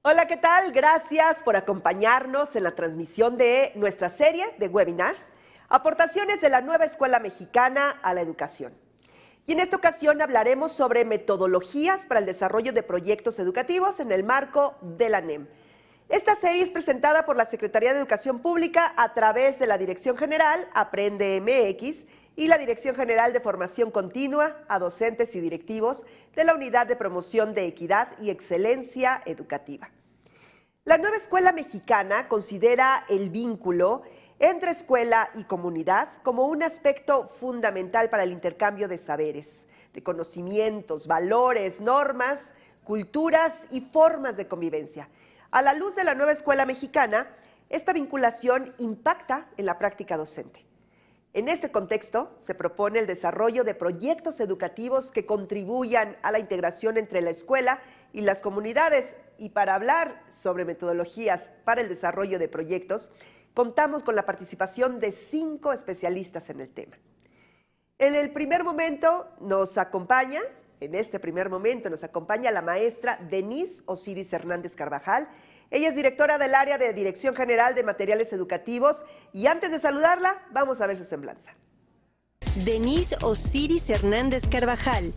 Hola, ¿qué tal? Gracias por acompañarnos en la transmisión de nuestra serie de webinars, Aportaciones de la Nueva Escuela Mexicana a la Educación. Y en esta ocasión hablaremos sobre metodologías para el desarrollo de proyectos educativos en el marco de la NEM. Esta serie es presentada por la Secretaría de Educación Pública a través de la Dirección General Aprende MX y la Dirección General de Formación Continua a Docentes y Directivos de la Unidad de Promoción de Equidad y Excelencia Educativa. La Nueva Escuela Mexicana considera el vínculo entre escuela y comunidad como un aspecto fundamental para el intercambio de saberes, de conocimientos, valores, normas, culturas y formas de convivencia. A la luz de la Nueva Escuela Mexicana, esta vinculación impacta en la práctica docente. En este contexto, se propone el desarrollo de proyectos educativos que contribuyan a la integración entre la escuela y las comunidades. Y para hablar sobre metodologías para el desarrollo de proyectos, contamos con la participación de 5 especialistas en el tema. En este primer momento nos acompaña la maestra Denise Osiris Hernández Carvajal. Ella es directora del área de Dirección General de Materiales Educativos y antes de saludarla, vamos a ver su semblanza. Denise Osiris Hernández Carvajal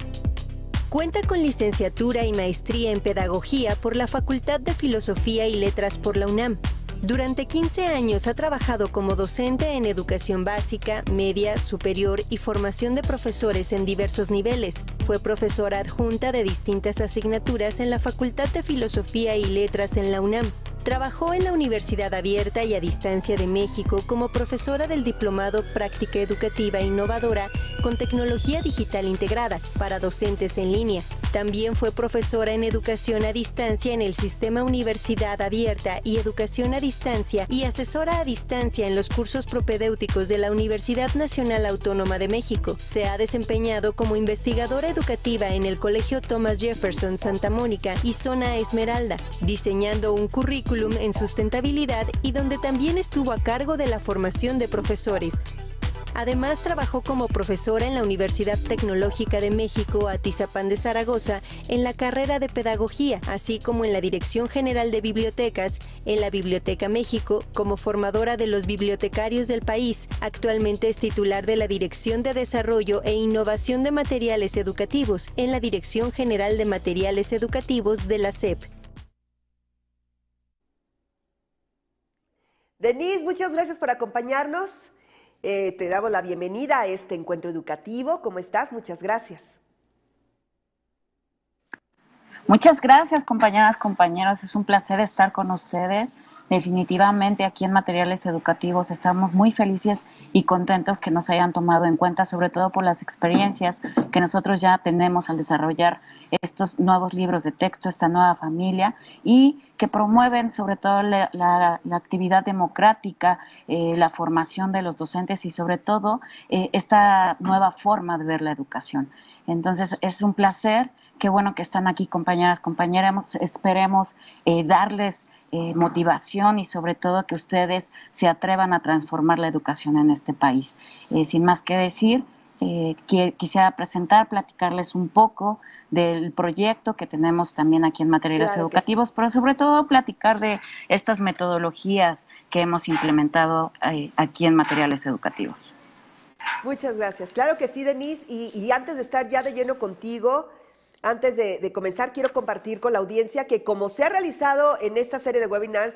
cuenta con licenciatura y maestría en Pedagogía por la Facultad de Filosofía y Letras por la UNAM. Durante 15 años ha trabajado como docente en educación básica, media, superior y formación de profesores en diversos niveles. Fue profesora adjunta de distintas asignaturas en la Facultad de Filosofía y Letras en la UNAM. Trabajó en la Universidad Abierta y a Distancia de México como profesora del Diplomado Práctica Educativa Innovadora con tecnología digital integrada para docentes en línea. También fue profesora en educación a distancia en el sistema Universidad Abierta y Educación a Distancia y asesora a distancia en los cursos propedéuticos de la Universidad Nacional Autónoma de México. Se ha desempeñado como investigadora educativa en el Colegio Thomas Jefferson Santa Mónica y Zona Esmeralda, diseñando un currículum en sustentabilidad y donde también estuvo a cargo de la formación de profesores. Además, trabajó como profesora en la Universidad Tecnológica de México Atizapán de Zaragoza en la carrera de Pedagogía, así como en la Dirección General de Bibliotecas, en la Biblioteca México, como formadora de los bibliotecarios del país. Actualmente es titular de la Dirección de Desarrollo e Innovación de Materiales Educativos, en la Dirección General de Materiales Educativos de la SEP. Denise, muchas gracias por acompañarnos. Te damos la bienvenida a este encuentro educativo. ¿Cómo estás? Muchas gracias. Muchas gracias, compañeras, compañeros. Es un placer estar con ustedes. Definitivamente aquí en Materiales Educativos estamos muy felices y contentos que nos hayan tomado en cuenta, sobre todo por las experiencias que nosotros ya tenemos al desarrollar estos nuevos libros de texto, esta nueva familia, y que promueven sobre todo la actividad democrática, la formación de los docentes y sobre todo esta nueva forma de ver la educación. Entonces es un placer. Qué bueno que están aquí, compañeras, compañeros. Esperemos darles motivación y sobre todo que ustedes se atrevan a transformar la educación en este país. Sin más que decir, quisiera platicarles un poco del proyecto que tenemos también aquí en Materiales Educativos, sí, pero sobre todo platicar de estas metodologías que hemos implementado aquí en Materiales Educativos. Muchas gracias. Claro que sí, Denise. Y antes de estar ya de lleno contigo, antes de comenzar, quiero compartir con la audiencia que como se ha realizado en esta serie de webinars,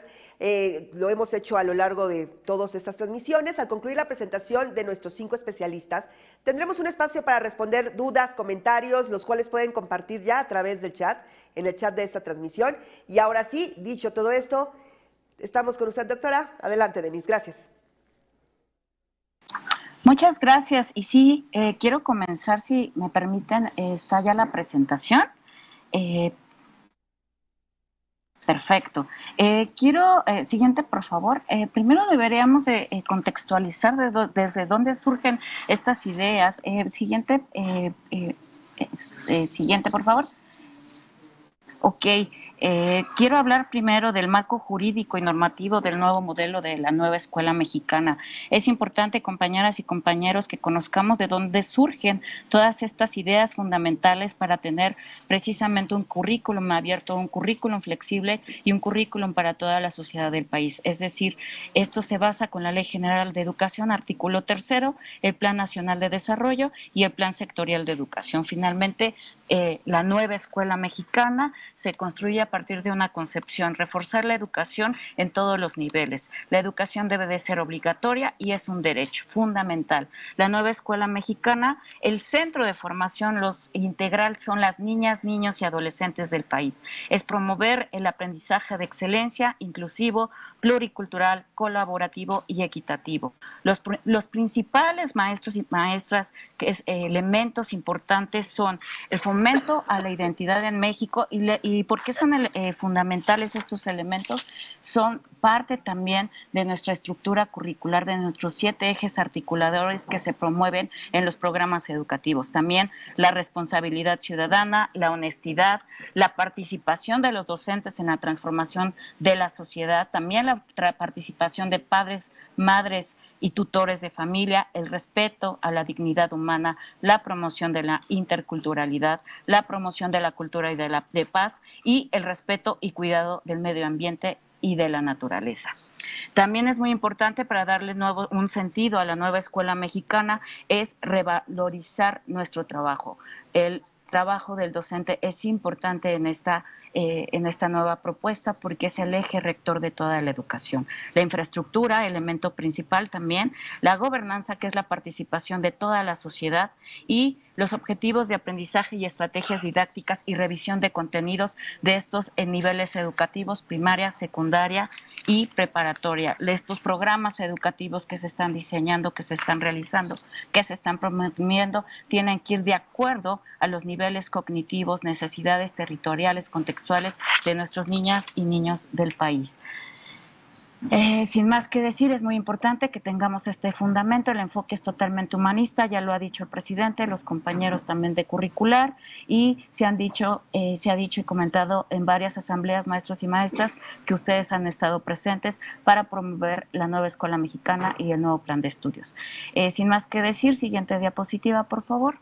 lo hemos hecho a lo largo de todas estas transmisiones. Al concluir la presentación de nuestros 5 especialistas, tendremos un espacio para responder dudas, comentarios, los cuales pueden compartir ya a través del chat, en el chat de esta transmisión. Y ahora sí, dicho todo esto, estamos con usted, doctora. Adelante, Denise. Gracias. Muchas gracias. Y sí, quiero comenzar, si me permiten, está ya la presentación. Perfecto. Siguiente, por favor. Primero deberíamos de contextualizar desde dónde surgen estas ideas. Siguiente, por favor. Ok. Quiero hablar primero del marco jurídico y normativo del nuevo modelo de la nueva escuela mexicana. Es importante, compañeras y compañeros, que conozcamos de dónde surgen todas estas ideas fundamentales para tener precisamente un currículum abierto, un currículum flexible y un currículum para toda la sociedad del país. Es decir, esto se basa con la Ley General de Educación, artículo 3º, el Plan Nacional de Desarrollo y el Plan Sectorial de Educación. Finalmente, la nueva escuela mexicana se construye a partir de una concepción, reforzar la educación en todos los niveles. La educación debe de ser obligatoria y es un derecho fundamental. La nueva escuela mexicana, el centro de formación integral son las niñas, niños y adolescentes del país. Es promover el aprendizaje de excelencia, inclusivo, pluricultural, colaborativo y equitativo. Los principales maestros y maestras, elementos importantes son el fomento a la identidad en México y ¿por qué son fundamentales estos elementos? Son parte también de nuestra estructura curricular, de nuestros 7 ejes articuladores que se promueven en los programas educativos. También la responsabilidad ciudadana, la honestidad, la participación de los docentes en la transformación de la sociedad, también la participación de padres, madres y tutores de familia, el respeto a la dignidad humana, la promoción de la interculturalidad, la promoción de la cultura y de paz y el respeto y cuidado del medio ambiente y de la naturaleza. También es muy importante, para darle un sentido a la nueva escuela mexicana, es revalorizar nuestro trabajo, el trabajo del docente es importante en esta nueva propuesta porque es el eje rector de toda la educación. La infraestructura, elemento principal también, la gobernanza, que es la participación de toda la sociedad, y los objetivos de aprendizaje y estrategias didácticas y revisión de contenidos de estos en niveles educativos, primaria, secundaria y preparatoria. Estos programas educativos que se están diseñando, que se están realizando, que se están promoviendo, tienen que ir de acuerdo a los niveles cognitivos, necesidades territoriales, contextuales de nuestras niñas y niños del país. Sin más que decir, es muy importante que tengamos este fundamento. El enfoque es totalmente humanista, ya lo ha dicho el presidente, los compañeros también de curricular, y se ha dicho y comentado en varias asambleas, maestros y maestras, que ustedes han estado presentes para promover la nueva escuela mexicana y el nuevo plan de estudios. Sin más que decir, siguiente diapositiva, por favor.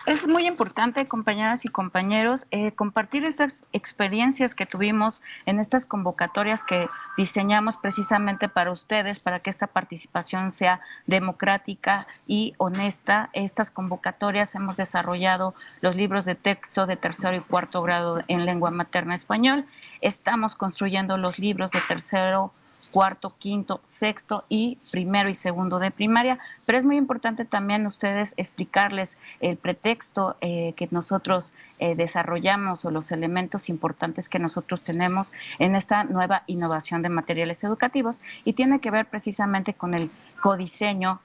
Es muy importante, compañeras y compañeros, compartir esas experiencias que tuvimos en estas convocatorias que diseñamos precisamente para ustedes, para que esta participación sea democrática y honesta. Estas convocatorias hemos desarrollado los libros de texto de tercero y cuarto grado en lengua materna español. Estamos construyendo los libros de tercero, cuarto, quinto, sexto y primero y segundo de primaria, pero es muy importante también ustedes explicarles el pretexto que nosotros desarrollamos o los elementos importantes que nosotros tenemos en esta nueva innovación de materiales educativos, y tiene que ver precisamente con el codiseño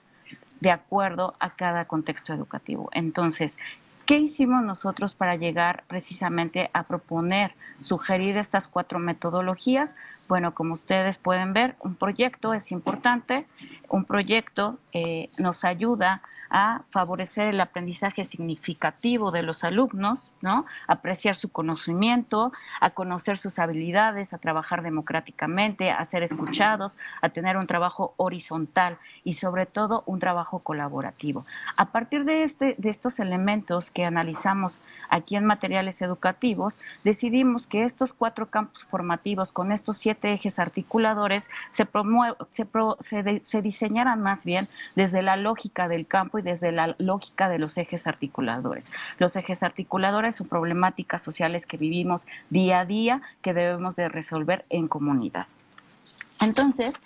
de acuerdo a cada contexto educativo. Entonces, ¿qué hicimos nosotros para llegar precisamente a proponer, sugerir estas 4 metodologías? Bueno, como ustedes pueden ver, un proyecto es importante. Un proyecto nos ayuda a favorecer el aprendizaje significativo de los alumnos, ¿no? Apreciar su conocimiento, a conocer sus habilidades, a trabajar democráticamente, a ser escuchados, a tener un trabajo horizontal y sobre todo un trabajo colaborativo. A partir de estos elementos que analizamos aquí en materiales educativos, decidimos que estos 4 campos formativos con estos 7 ejes articuladores se diseñaran más bien desde la lógica del campo y desde la lógica de los ejes articuladores. Los ejes articuladores son problemáticas sociales que vivimos día a día, que debemos de resolver en comunidad. Entonces,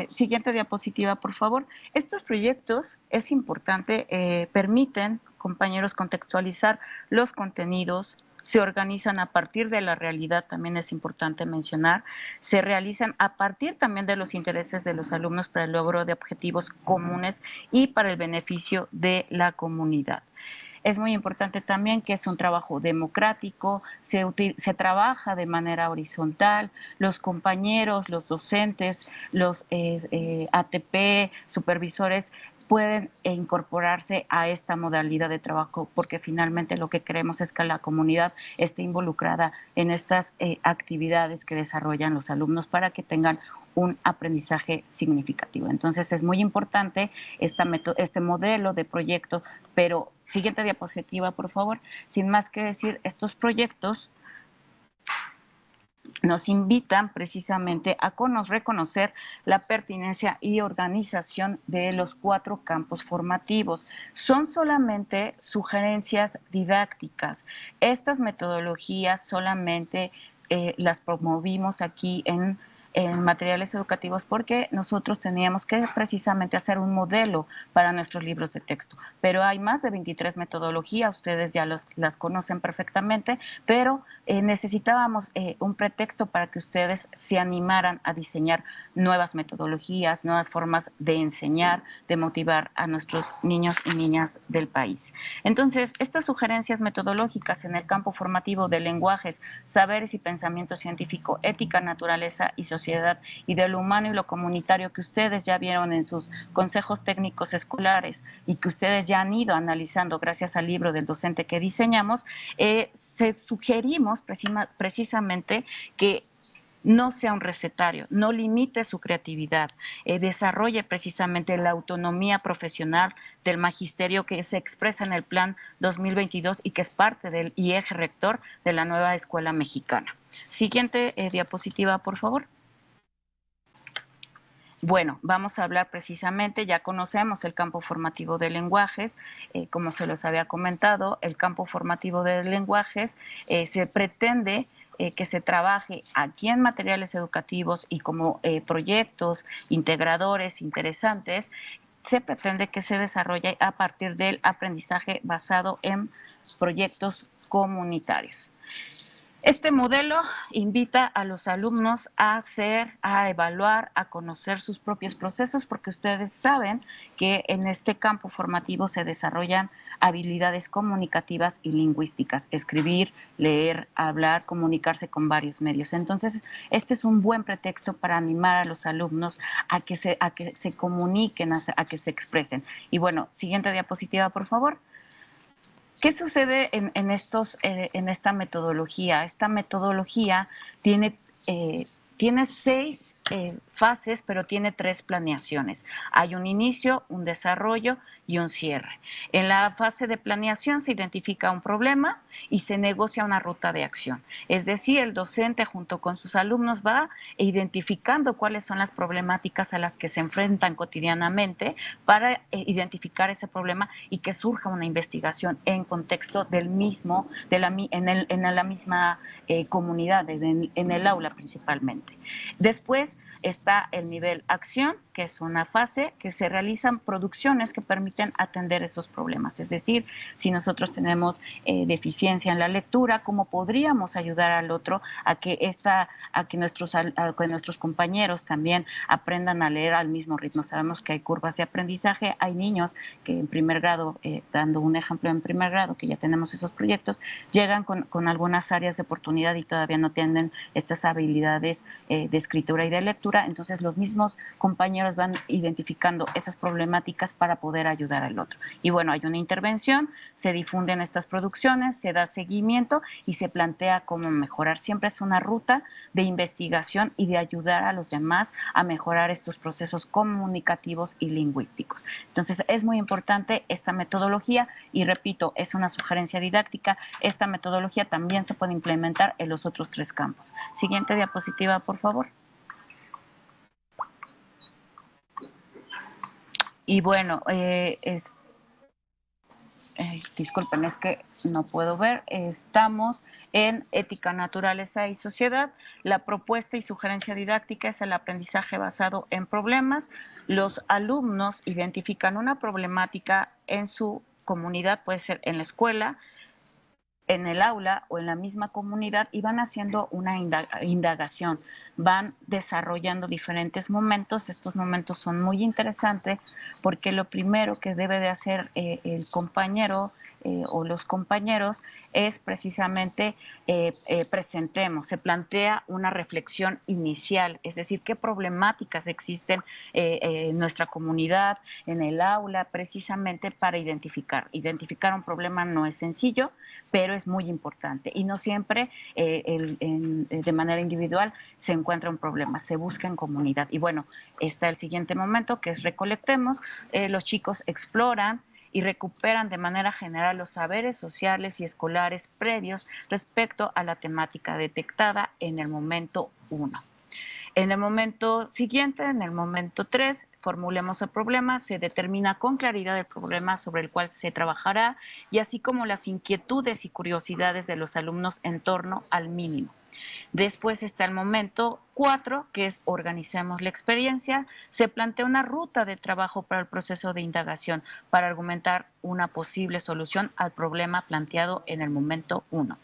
siguiente diapositiva, por favor. Estos proyectos, es importante, permiten, compañeros, contextualizar los contenidos, se organizan a partir de la realidad, también es importante mencionar, se realizan a partir también de los intereses de los alumnos para el logro de objetivos comunes y para el beneficio de la comunidad. Es muy importante también que es un trabajo democrático, se trabaja de manera horizontal, los compañeros, los docentes, los ATP, supervisores, pueden incorporarse a esta modalidad de trabajo, porque finalmente lo que queremos es que la comunidad esté involucrada en estas actividades que desarrollan los alumnos para que tengan un aprendizaje significativo. Entonces es muy importante este modelo de proyecto, pero siguiente diapositiva, por favor. Sin más que decir, estos proyectos nos invitan precisamente a reconocer la pertinencia y organización de los 4 campos formativos. Son solamente sugerencias didácticas. Estas metodologías solamente las promovimos aquí en materiales educativos porque nosotros teníamos que precisamente hacer un modelo para nuestros libros de texto, pero hay más de 23 metodologías, ustedes ya las conocen perfectamente, pero necesitábamos un pretexto para que ustedes se animaran a diseñar nuevas metodologías, nuevas formas de enseñar, de motivar a nuestros niños y niñas del país. Entonces, estas sugerencias metodológicas en el campo formativo de lenguajes, saberes y pensamiento científico, ética, naturaleza y sociedad, y de lo humano y lo comunitario que ustedes ya vieron en sus consejos técnicos escolares y que ustedes ya han ido analizando gracias al libro del docente que diseñamos, sugerimos precisamente que no sea un recetario, no limite su creatividad, desarrolle precisamente la autonomía profesional del magisterio que se expresa en el Plan 2022 y que es parte del eje rector de la nueva escuela mexicana. Siguiente diapositiva, por favor. Bueno, vamos a hablar precisamente, ya conocemos el campo formativo de lenguajes, como se los había comentado, el campo formativo de lenguajes se pretende que se trabaje aquí en materiales educativos y como proyectos integradores interesantes, se pretende que se desarrolle a partir del aprendizaje basado en proyectos comunitarios. Este modelo invita a los alumnos a evaluar, a conocer sus propios procesos, porque ustedes saben que en este campo formativo se desarrollan habilidades comunicativas y lingüísticas, escribir, leer, hablar, comunicarse con varios medios. Entonces, este es un buen pretexto para animar a los alumnos a que se comuniquen, a que se expresen. Y bueno, siguiente diapositiva, por favor. ¿Qué sucede en esta metodología? Esta metodología tiene 6 fases, pero tiene 3 planeaciones. Hay un inicio, un desarrollo y un cierre. En la fase de planeación se identifica un problema y se negocia una ruta de acción. Es decir, el docente junto con sus alumnos va identificando cuáles son las problemáticas a las que se enfrentan cotidianamente para identificar ese problema y que surja una investigación en contexto del mismo, en la misma comunidad, en el aula principalmente. Después está el nivel acción, que es una fase que se realizan producciones que permiten atender esos problemas. Es decir, si nosotros tenemos deficiencia en la lectura, ¿cómo podríamos ayudar al otro a que nuestros compañeros también aprendan a leer al mismo ritmo? Sabemos que hay curvas de aprendizaje, hay niños que en primer grado, dando un ejemplo en primer grado, que ya tenemos esos proyectos, llegan con algunas áreas de oportunidad y todavía no tienen estas habilidades de escritura y de lectura. Entonces los mismos compañeros van identificando esas problemáticas para poder ayudar al otro. Y bueno, hay una intervención, se difunden estas producciones, se da seguimiento y se plantea cómo mejorar. Siempre es una ruta de investigación y de ayudar a los demás a mejorar estos procesos comunicativos y lingüísticos. Entonces es muy importante esta metodología y repito, es una sugerencia didáctica. Esta metodología también se puede implementar en los otros 3 campos. Siguiente diapositiva, por favor. Y bueno, disculpen, es que no puedo ver. Estamos en Ética, Naturaleza y Sociedad. La propuesta y sugerencia didáctica es el aprendizaje basado en problemas. Los alumnos identifican una problemática en su comunidad, puede ser en la escuela, en el aula o en la misma comunidad, y van haciendo una indagación, van desarrollando diferentes momentos. Estos momentos son muy interesantes porque lo primero que debe de hacer el compañero o los compañeros es precisamente presentemos, se plantea una reflexión inicial, es decir, qué problemáticas existen en nuestra comunidad, en el aula, precisamente para identificar. Identificar un problema no es sencillo, pero es muy importante y no siempre de manera individual se encuentra un problema, se busca en comunidad. Y bueno, está el siguiente momento, que es recolectemos. Los chicos exploran y recuperan de manera general los saberes sociales y escolares previos respecto a la temática detectada en el momento 1. En el momento siguiente, en el momento 3, formulemos el problema, se determina con claridad el problema sobre el cual se trabajará y así como las inquietudes y curiosidades de los alumnos en torno al mínimo. Después está el momento 4, que es organicemos la experiencia. Se plantea una ruta de trabajo para el proceso de indagación para argumentar una posible solución al problema planteado en el momento 1.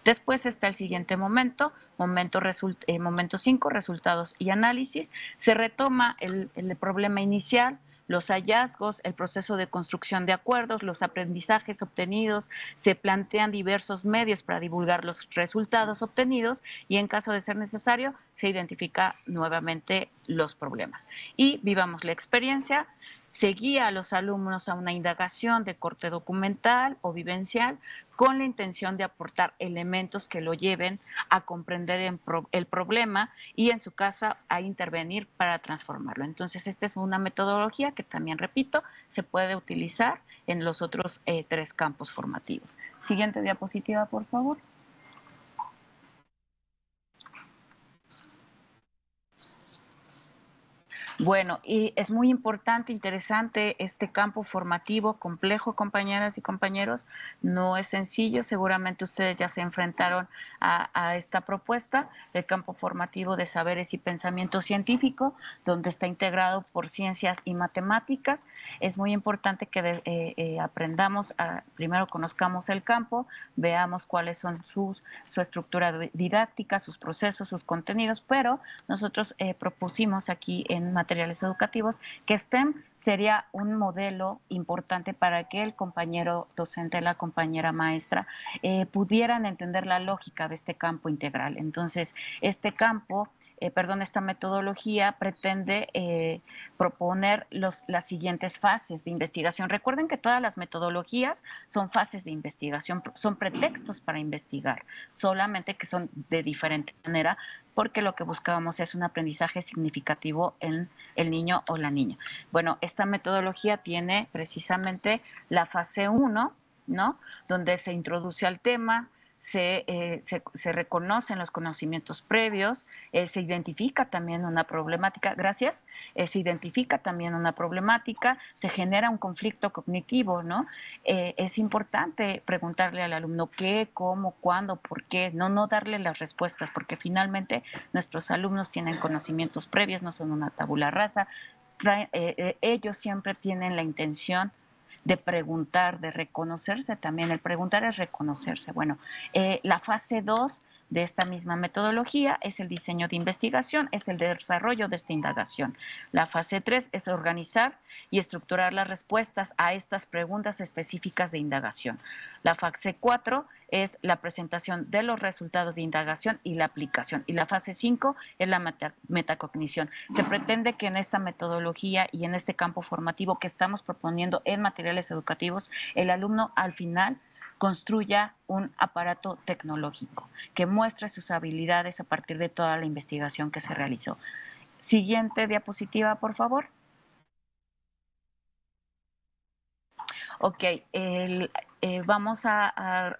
Después está el siguiente momento 5, resultados y análisis. Se retoma el problema inicial, los hallazgos, el proceso de construcción de acuerdos, los aprendizajes obtenidos, se plantean diversos medios para divulgar los resultados obtenidos y en caso de ser necesario se identifica nuevamente los problemas. Y vivamos la experiencia. Se guía a los alumnos a una indagación de corte documental o vivencial con la intención de aportar elementos que lo lleven a comprender el problema y en su caso a intervenir para transformarlo. Entonces, esta es una metodología que también, repito, se puede utilizar en los otros 3 campos formativos. Siguiente diapositiva, por favor. Bueno, y es muy importante, interesante este campo formativo, complejo, compañeras y compañeros. No es sencillo, seguramente ustedes ya se enfrentaron a esta propuesta, el campo formativo de saberes y pensamiento científico, donde está integrado por ciencias y matemáticas. Es muy importante que aprendamos, primero conozcamos el campo, veamos cuáles son su estructura didáctica, sus procesos, sus contenidos, pero nosotros propusimos aquí en materiales educativos que STEM sería un modelo importante para que el compañero docente, la compañera maestra, pudieran entender la lógica de este campo integral. Entonces, este campo esta metodología pretende proponer las siguientes fases de investigación. Recuerden que todas las metodologías son fases de investigación, son pretextos para investigar, solamente que son de diferente manera, porque lo que buscábamos es un aprendizaje significativo en el niño o la niña. Bueno, esta metodología tiene precisamente la fase 1, ¿no? Donde se introduce al tema, se reconocen los conocimientos previos, se identifica también una problemática, se identifica también una problemática, se genera un conflicto cognitivo, ¿no? Es importante preguntarle al alumno qué, cómo, cuándo, por qué, no darle las respuestas, porque finalmente nuestros alumnos tienen conocimientos previos, no son una tabula rasa, ellos siempre tienen la intención de preguntar, de reconocerse también. El preguntar es reconocerse. Bueno, la fase 2 de esta misma metodología es el diseño de investigación, es el desarrollo de esta indagación. La fase 3 es organizar y estructurar las respuestas a estas preguntas específicas de indagación. La fase 4 es la presentación de los resultados de indagación y la aplicación. Y la fase 5 es la metacognición. Se pretende que en esta metodología y en este campo formativo que estamos proponiendo en materiales educativos, el alumno al final construya un aparato tecnológico que muestre sus habilidades a partir de toda la investigación que se realizó. Siguiente diapositiva, por favor. Ok, vamos a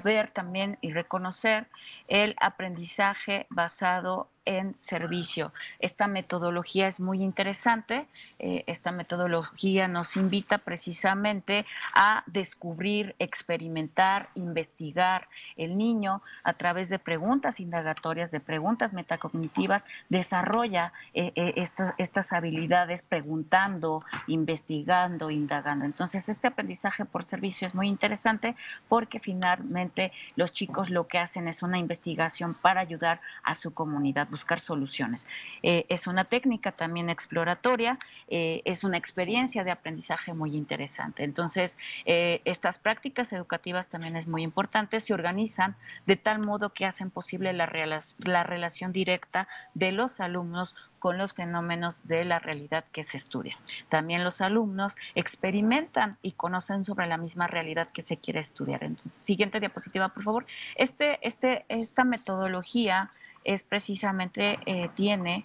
ver también y reconocer el aprendizaje basado en servicio. Esta metodología es muy interesante. Esta metodología nos invita precisamente a descubrir, experimentar, investigar. El niño, a través de preguntas indagatorias, de preguntas metacognitivas, desarrolla estas habilidades preguntando, investigando, indagando. Entonces, este aprendizaje por servicio es muy interesante porque finalmente los chicos lo que hacen es una investigación para ayudar a su comunidad, buscar soluciones. Es una técnica también exploratoria, es una experiencia de aprendizaje muy interesante. Entonces, estas prácticas educativas también es muy importante, se organizan de tal modo que hacen posible la relación directa de los alumnos con los fenómenos de la realidad que se estudia. También los alumnos experimentan y conocen sobre la misma realidad que se quiere estudiar. Entonces, siguiente diapositiva, por favor. Esta metodología es precisamente, tiene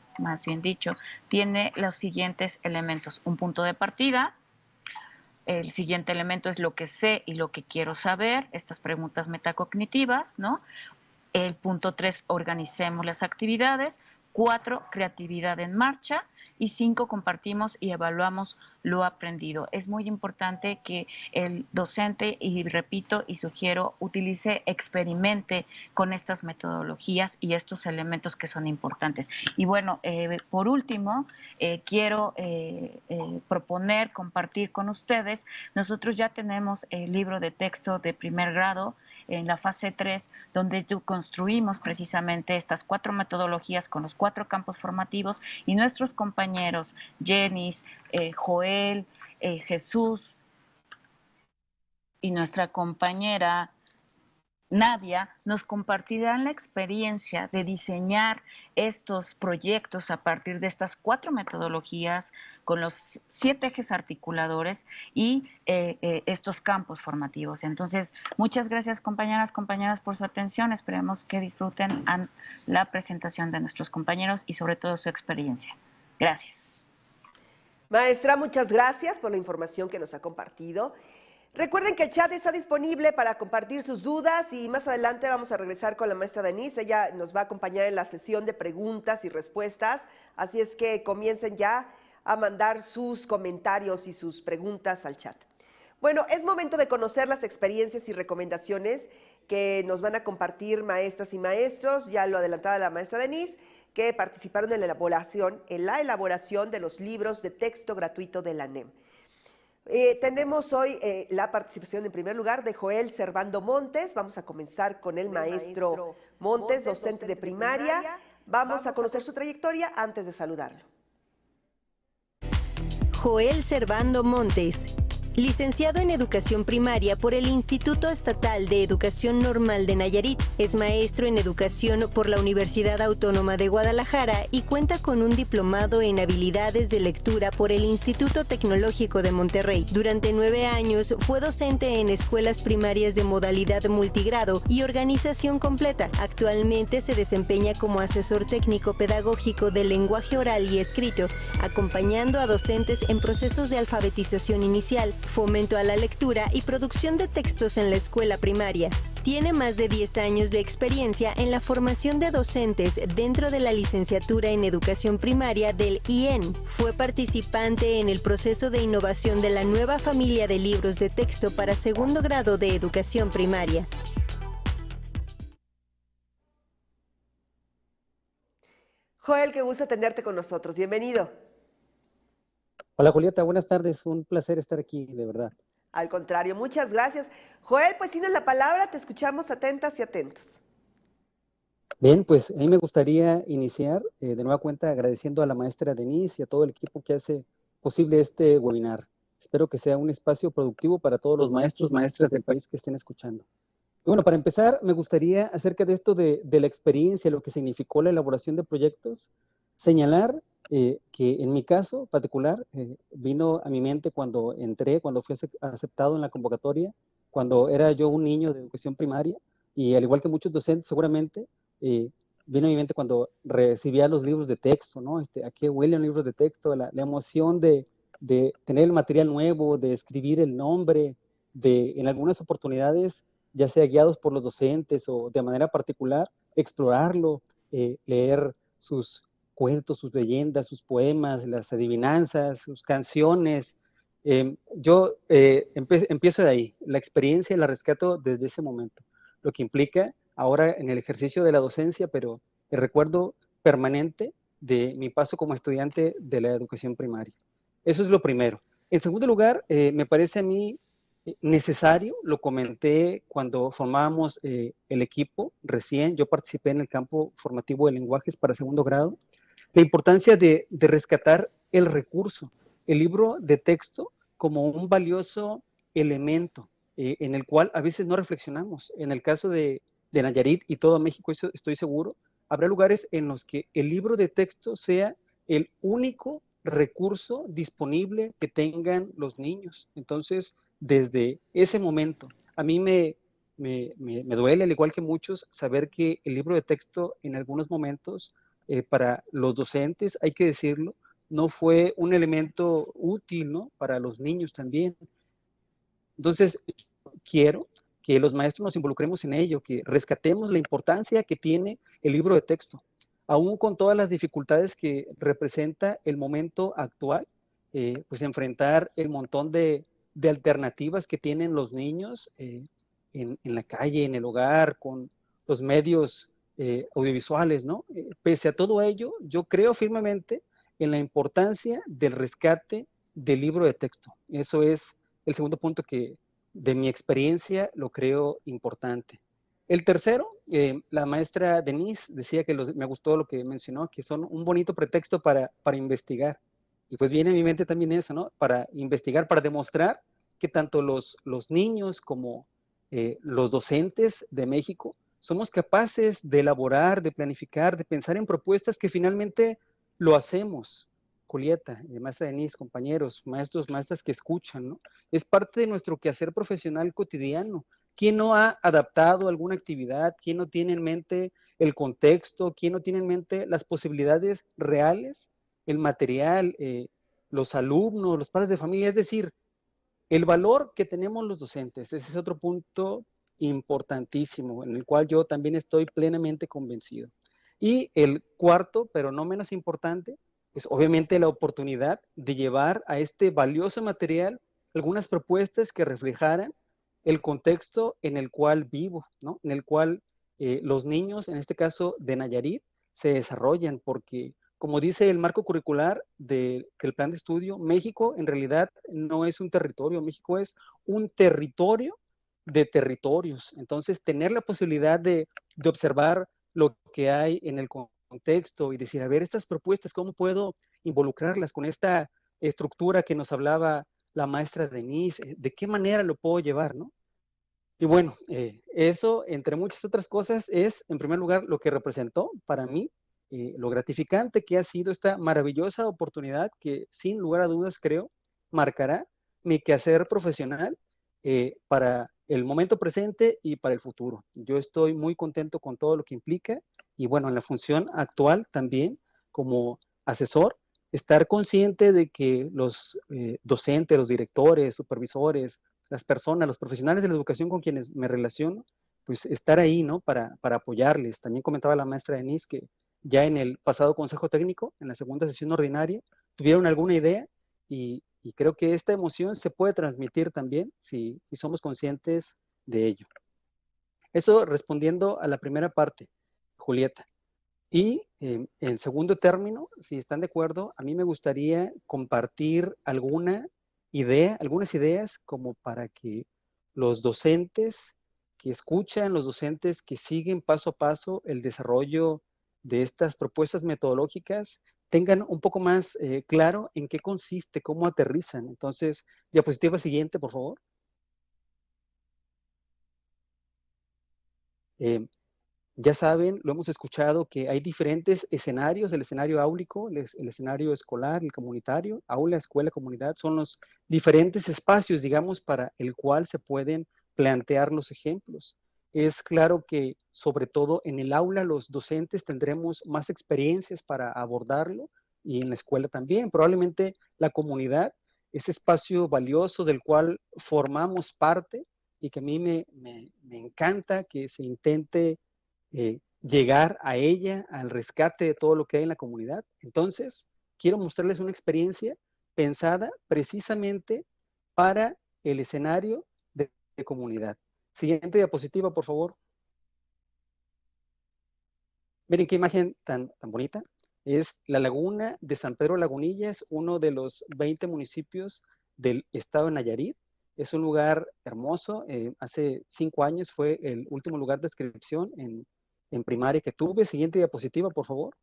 los siguientes elementos. Un punto de partida. El siguiente elemento es lo que sé y lo que quiero saber, estas preguntas metacognitivas, ¿no? El punto 3, organicemos las actividades. 4, creatividad en marcha. Y 5, compartimos y evaluamos lo aprendido. Es muy importante que el docente, y repito y sugiero, experimente con estas metodologías y estos elementos que son importantes. Y bueno, por último, quiero proponer, compartir con ustedes, nosotros ya tenemos el libro de texto de primer grado en la fase 3, donde construimos precisamente estas 4 metodologías con los 4 campos formativos, y nuestros compañeros Jenis, Joel, Jesús y nuestra compañera Nadia nos compartirán la experiencia de diseñar estos proyectos a partir de estas 4 metodologías con los 7 ejes articuladores y estos campos formativos. Entonces, muchas gracias compañeras por su atención. Esperemos que disfruten la presentación de nuestros compañeros y sobre todo su experiencia. Gracias. Maestra, muchas gracias por la información que nos ha compartido. Recuerden que el chat está disponible para compartir sus dudas y más adelante vamos a regresar con la maestra Denise. Ella nos va a acompañar en la sesión de preguntas y respuestas, así es que comiencen ya a mandar sus comentarios y sus preguntas al chat. Bueno, es momento de conocer las experiencias y recomendaciones que nos van a compartir maestras y maestros, ya lo adelantaba la maestra Denise, que participaron en la elaboración de los libros de texto gratuito de la NEM. Tenemos hoy la participación en primer lugar de Joel Servando Montes. Vamos a comenzar con el maestro Montes, docente de primaria. Vamos a conocer su trayectoria antes de saludarlo. Joel Servando Montes, licenciado en Educación Primaria por el Instituto Estatal de Educación Normal de Nayarit. Es maestro en Educación por la Universidad Autónoma de Guadalajara y cuenta con un diplomado en Habilidades de Lectura por el Instituto Tecnológico de Monterrey. Durante 9 años fue docente en escuelas primarias de modalidad multigrado y organización completa. Actualmente se desempeña como asesor técnico pedagógico de lenguaje oral y escrito, acompañando a docentes en procesos de alfabetización inicial, fomento a la lectura y producción de textos en la escuela primaria. Tiene más de 10 años de experiencia en la formación de docentes dentro de la licenciatura en Educación Primaria del IEN. Fue participante en el proceso de innovación de la nueva familia de libros de texto para segundo grado de Educación Primaria. Joel, qué gusto tenerte con nosotros. Bienvenido. Hola Julieta, buenas tardes, un placer estar aquí, de verdad. Al contrario, muchas gracias. Joel, pues tienes la palabra, te escuchamos atentas y atentos. Bien, pues a mí me gustaría iniciar de nueva cuenta agradeciendo a la maestra Denise y a todo el equipo que hace posible este webinar. Espero que sea un espacio productivo para todos los maestros, maestras del país que estén escuchando. Y bueno, para empezar, me gustaría acerca de esto de la experiencia, lo que significó la elaboración de proyectos, señalar que en mi caso particular vino a mi mente cuando entré, cuando fui aceptado en la convocatoria, cuando era yo un niño de educación primaria, y al igual que muchos docentes seguramente, vino a mi mente cuando recibía los libros de texto, ¿no? ¿A qué huelen los libros de texto? La emoción de tener el material nuevo, de escribir el nombre, de en algunas oportunidades, ya sea guiados por los docentes o de manera particular, explorarlo, leer sus cuentos, sus leyendas, sus poemas, las adivinanzas, sus canciones. Yo empiezo de ahí. La experiencia la rescato desde ese momento, lo que implica ahora en el ejercicio de la docencia, pero el recuerdo permanente de mi paso como estudiante de la educación primaria. Eso es lo primero. En segundo lugar, me parece a mí necesario, lo comenté cuando formábamos el equipo recién, yo participé en el campo formativo de lenguajes para segundo grado, la importancia de rescatar el recurso, el libro de texto como un valioso elemento en el cual a veces no reflexionamos. En el caso de Nayarit y todo México, eso estoy seguro, habrá lugares en los que el libro de texto sea el único recurso disponible que tengan los niños. Entonces, desde ese momento, a mí me duele, al igual que muchos, saber que el libro de texto en algunos momentos para los docentes, hay que decirlo, no fue un elemento útil, ¿no? Para los niños también. Entonces, quiero que los maestros nos involucremos en ello, que rescatemos la importancia que tiene el libro de texto, aún con todas las dificultades que representa el momento actual, pues enfrentar el montón de alternativas que tienen los niños en la calle, en el hogar, con los medios audiovisuales, ¿no? Pese a todo ello, yo creo firmemente en la importancia del rescate del libro de texto. Eso es el segundo punto que de mi experiencia lo creo importante. El tercero, la maestra Denise decía que me gustó lo que mencionó, que son un bonito pretexto para investigar. Y pues viene a mi mente también eso, ¿no? Para investigar, para demostrar que tanto los niños como los docentes de México somos capaces de elaborar, de planificar, de pensar en propuestas que finalmente lo hacemos. Julieta, maestra Denise, compañeros, maestros, maestras que escuchan, ¿no? Es parte de nuestro quehacer profesional cotidiano. ¿Quién no ha adaptado alguna actividad? ¿Quién no tiene en mente el contexto? ¿Quién no tiene en mente las posibilidades reales? El material, los alumnos, los padres de familia. Es decir, El valor que tenemos los docentes, ese es otro punto importantísimo, en el cual yo también estoy plenamente convencido. Y el cuarto, pero no menos importante, pues obviamente la oportunidad de llevar a este valioso material algunas propuestas que reflejaran el contexto en el cual vivo, ¿no? En el cual los niños, en este caso de Nayarit, se desarrollan, porque como dice el marco curricular del plan de estudio, México en realidad no es un territorio, México es un territorio de territorios. Entonces, tener la posibilidad de observar lo que hay en el contexto y decir, a ver, estas propuestas, ¿cómo puedo involucrarlas con esta estructura que nos hablaba la maestra Denise? ¿De qué manera lo puedo llevar, no? Y bueno, eso, entre muchas otras cosas, es, en primer lugar, lo que representó para mí, lo gratificante que ha sido esta maravillosa oportunidad que, sin lugar a dudas, creo, marcará mi quehacer profesional para el momento presente y para el futuro. Yo estoy muy contento con todo lo que implica y, bueno, en la función actual también, como asesor, estar consciente de que los docentes, los directores, supervisores, las personas, los profesionales de la educación con quienes me relaciono, pues estar ahí, ¿no? Para apoyarles. También comentaba la maestra Denise que ya en el pasado consejo técnico, en la segunda sesión ordinaria, tuvieron alguna idea y creo que esta emoción se puede transmitir también si somos conscientes de ello. Eso respondiendo a la primera parte, Julieta. Y en segundo término, si están de acuerdo, a mí me gustaría compartir algunas ideas como para que los docentes que escuchan, los docentes que siguen paso a paso el desarrollo de estas propuestas metodológicas, tengan un poco más claro en qué consiste, cómo aterrizan. Entonces, diapositiva siguiente, por favor. Ya saben, lo hemos escuchado, que hay diferentes escenarios, el escenario áulico, el escenario escolar, el comunitario, aula, escuela, comunidad, son los diferentes espacios, digamos, para el cual se pueden plantear los ejemplos. Es claro que, sobre todo en el aula, los docentes tendremos más experiencias para abordarlo y en la escuela también. Probablemente la comunidad, ese espacio valioso del cual formamos parte y que a mí me encanta que se intente llegar a ella, al rescate de todo lo que hay en la comunidad. Entonces, quiero mostrarles una experiencia pensada precisamente para el escenario de comunidad. Siguiente diapositiva, por favor. Miren qué imagen tan bonita. Es la laguna de San Pedro Lagunillas, uno de los 20 municipios del estado de Nayarit. Es un lugar hermoso. Hace 5 años fue el último lugar de inscripción en primaria que tuve. Siguiente diapositiva, por favor.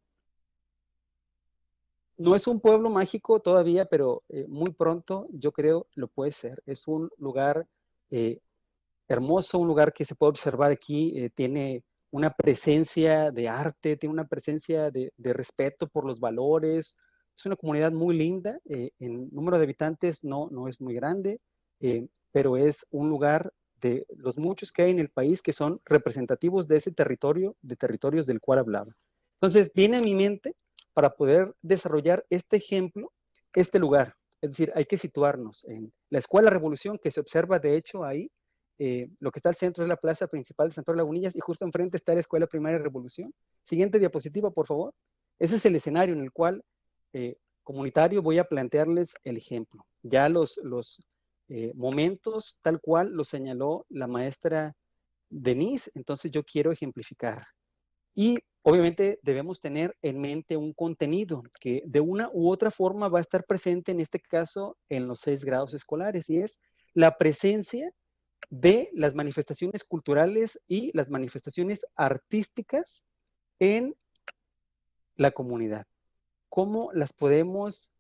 No es un pueblo mágico todavía, pero muy pronto yo creo lo puede ser. Es un lugar hermoso, un lugar que se puede observar aquí, tiene una presencia de arte, tiene una presencia de respeto por los valores. Es una comunidad muy linda, en número de habitantes no es muy grande, pero es un lugar de los muchos que hay en el país que son representativos de ese territorio, de territorios del cual hablaba. Entonces, viene a mi mente para poder desarrollar este ejemplo, este lugar. Es decir, hay que situarnos en la Escuela Revolución, que se observa de hecho ahí. Lo que está al centro es la plaza principal de San Pedro Lagunillas y justo enfrente está la Escuela Primaria Revolución. Siguiente diapositiva, por favor. Ese es el escenario en el cual, comunitario, voy a plantearles el ejemplo. Ya los momentos tal cual lo señaló la maestra Denise, entonces yo quiero ejemplificar. Y obviamente debemos tener en mente un contenido que de una u otra forma va a estar presente, en este caso, en los 6 grados escolares, y es la presencia de las manifestaciones culturales y las manifestaciones artísticas en la comunidad. ¿Cómo las podemos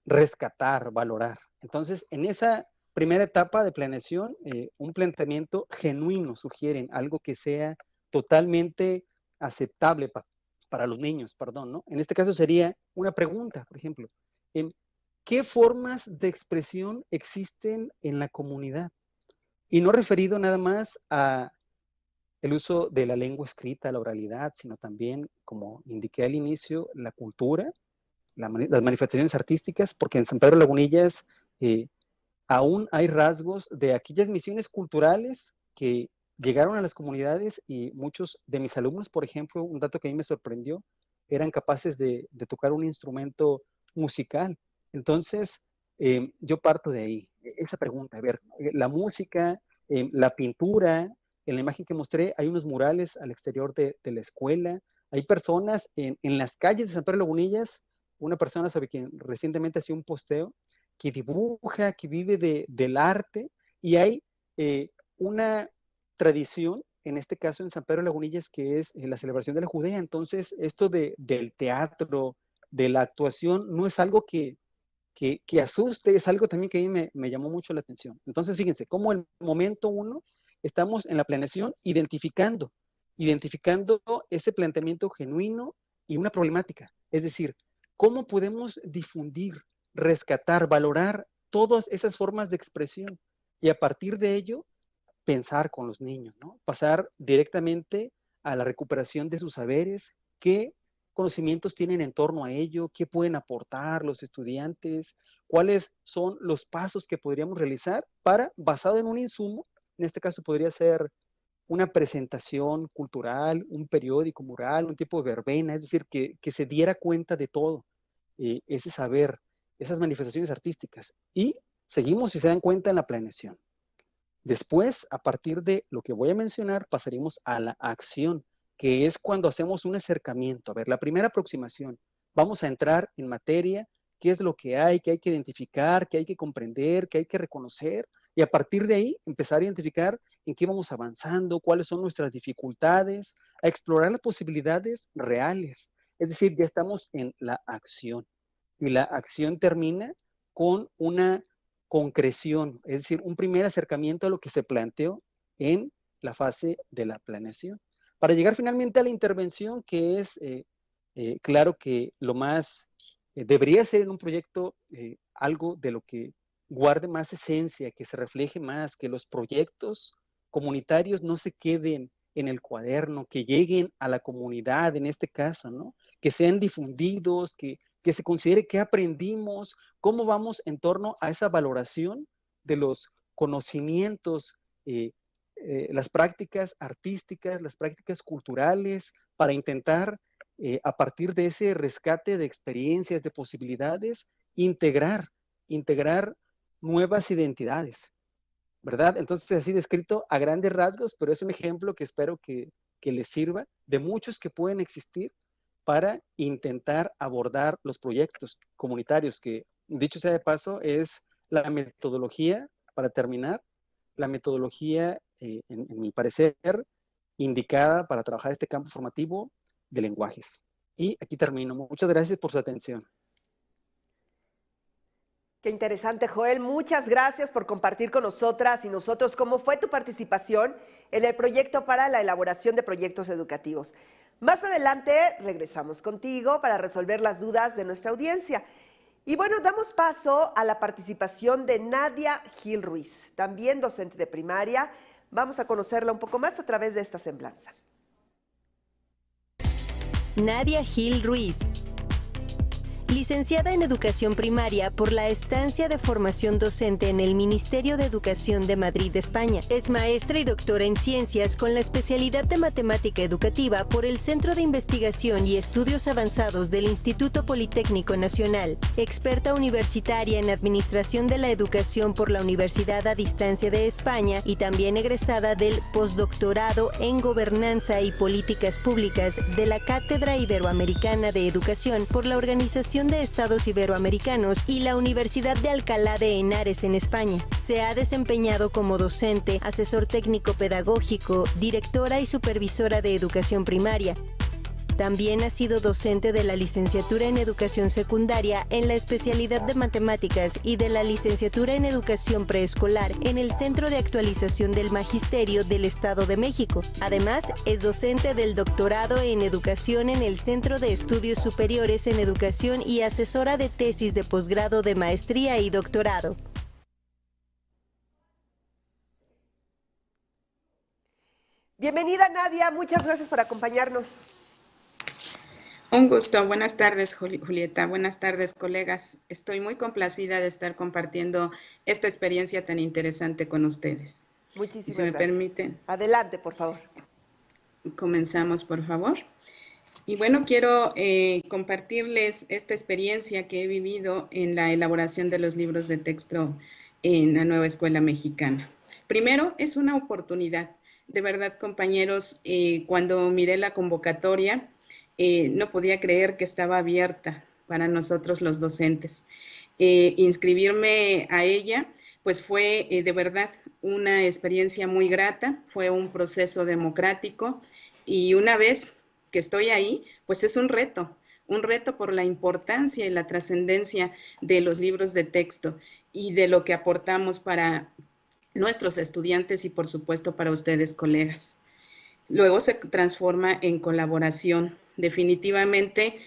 rescatar, valorar? Entonces, en esa primera etapa de planeación, un planteamiento genuino sugieren algo que sea totalmente aceptable para los niños, perdón, ¿no? En este caso sería una pregunta, por ejemplo, ¿qué formas de expresión existen en la comunidad? Y no referido nada más a el uso de la lengua escrita, la oralidad, sino también, como indiqué al inicio, la cultura, las manifestaciones artísticas, porque en San Pedro Lagunillas aún hay rasgos de aquellas misiones culturales que llegaron a las comunidades y muchos de mis alumnos, por ejemplo, un dato que a mí me sorprendió, eran capaces de tocar un instrumento musical. Entonces, yo parto de ahí, esa pregunta, a ver, la música, la pintura, en la imagen que mostré hay unos murales al exterior de la escuela, hay personas en las calles de San Pedro de Lagunillas, una persona sobre quien recientemente hacía un posteo, que dibuja, que vive del arte, y hay una tradición, en este caso en San Pedro de Lagunillas, que es la celebración de la Judea. Entonces, esto del teatro, de la actuación, no es algo que asuste, es algo también que a mí me llamó mucho la atención. Entonces, fíjense, como el momento uno, estamos en la planeación identificando ese planteamiento genuino y una problemática. Es decir, ¿cómo podemos difundir, rescatar, valorar todas esas formas de expresión? Y a partir de ello, pensar con los niños, ¿no? Pasar directamente a la recuperación de sus saberes, qué conocimientos tienen en torno a ello, qué pueden aportar los estudiantes, cuáles son los pasos que podríamos realizar para, basado en un insumo, en este caso podría ser una presentación cultural, un periódico mural, un tipo de verbena, es decir, que se diera cuenta de todo ese saber, esas manifestaciones artísticas. Y seguimos, si se dan cuenta, en la planeación. Después, a partir de lo que voy a mencionar, pasaremos a la acción, que es cuando hacemos un acercamiento. A ver, la primera aproximación, vamos a entrar en materia, qué es lo que hay que identificar, qué hay que comprender, qué hay que reconocer, y a partir de ahí empezar a identificar en qué vamos avanzando, cuáles son nuestras dificultades, a explorar las posibilidades reales. Es decir, ya estamos en la acción, y la acción termina con una concreción, es decir, un primer acercamiento a lo que se planteó en la fase de la planeación. Para llegar finalmente a la intervención, que es, claro que lo más, debería ser en un proyecto algo de lo que guarde más esencia, que se refleje más, que los proyectos comunitarios no se queden en el cuaderno, que lleguen a la comunidad en este caso, ¿no? Que sean difundidos, que se considere qué aprendimos, cómo vamos en torno a esa valoración de los conocimientos, las prácticas artísticas, las prácticas culturales, para intentar, a partir de ese rescate de experiencias, de posibilidades, integrar nuevas identidades, ¿verdad? Entonces, así descrito a grandes rasgos, pero es un ejemplo que espero que les sirva de muchos que pueden existir para intentar abordar los proyectos comunitarios, que dicho sea de paso, es la metodología, para terminar, la metodología, en mi parecer, indicada para trabajar este campo formativo de lenguajes. Y aquí termino. Muchas gracias por su atención. Qué interesante, Joel. Muchas gracias por compartir con nosotras y nosotros cómo fue tu participación en el proyecto para la elaboración de proyectos educativos. Más adelante regresamos contigo para resolver las dudas de nuestra audiencia. Y bueno, damos paso a la participación de Nadia Gil Ruiz, también docente de primaria. Vamos a conocerla un poco más a través de esta semblanza. Nadia Gil Ruiz, licenciada en Educación Primaria por la Estancia de Formación Docente en el Ministerio de Educación de Madrid, España. Es maestra y doctora en Ciencias con la especialidad de Matemática Educativa por el Centro de Investigación y Estudios Avanzados del Instituto Politécnico Nacional. Experta universitaria en Administración de la Educación por la Universidad a Distancia de España y también egresada del postdoctorado en Gobernanza y Políticas Públicas de la Cátedra Iberoamericana de Educación por la Organización de Estados Iberoamericanos y la Universidad de Alcalá de Henares en España. Se ha desempeñado como docente, asesor técnico pedagógico, directora y supervisora de educación primaria. También ha sido docente de la licenciatura en Educación Secundaria en la especialidad de Matemáticas y de la licenciatura en Educación Preescolar en el Centro de Actualización del Magisterio del Estado de México. Además, es docente del doctorado en Educación en el Centro de Estudios Superiores en Educación y asesora de tesis de posgrado de maestría y doctorado. Bienvenida, Nadia. Muchas gracias por acompañarnos. Un gusto. Buenas tardes, Julieta. Buenas tardes, colegas. Estoy muy complacida de estar compartiendo esta experiencia tan interesante con ustedes. Y si Muchísimas me gracias. permiten, Adelante, por favor. comenzamos, por favor. Y bueno, quiero compartirles esta experiencia que he vivido en la elaboración de los libros de texto en la nueva escuela mexicana. Primero, es una oportunidad. De verdad, compañeros, cuando miré la convocatoria, no podía creer que estaba abierta para nosotros los docentes. Inscribirme a ella, pues fue de verdad una experiencia muy grata, fue un proceso democrático y una vez que estoy ahí, pues es un reto por la importancia y la trascendencia de los libros de texto y de lo que aportamos para nuestros estudiantes y por supuesto para ustedes, colegas. Luego se transforma en colaboración. Definitivamente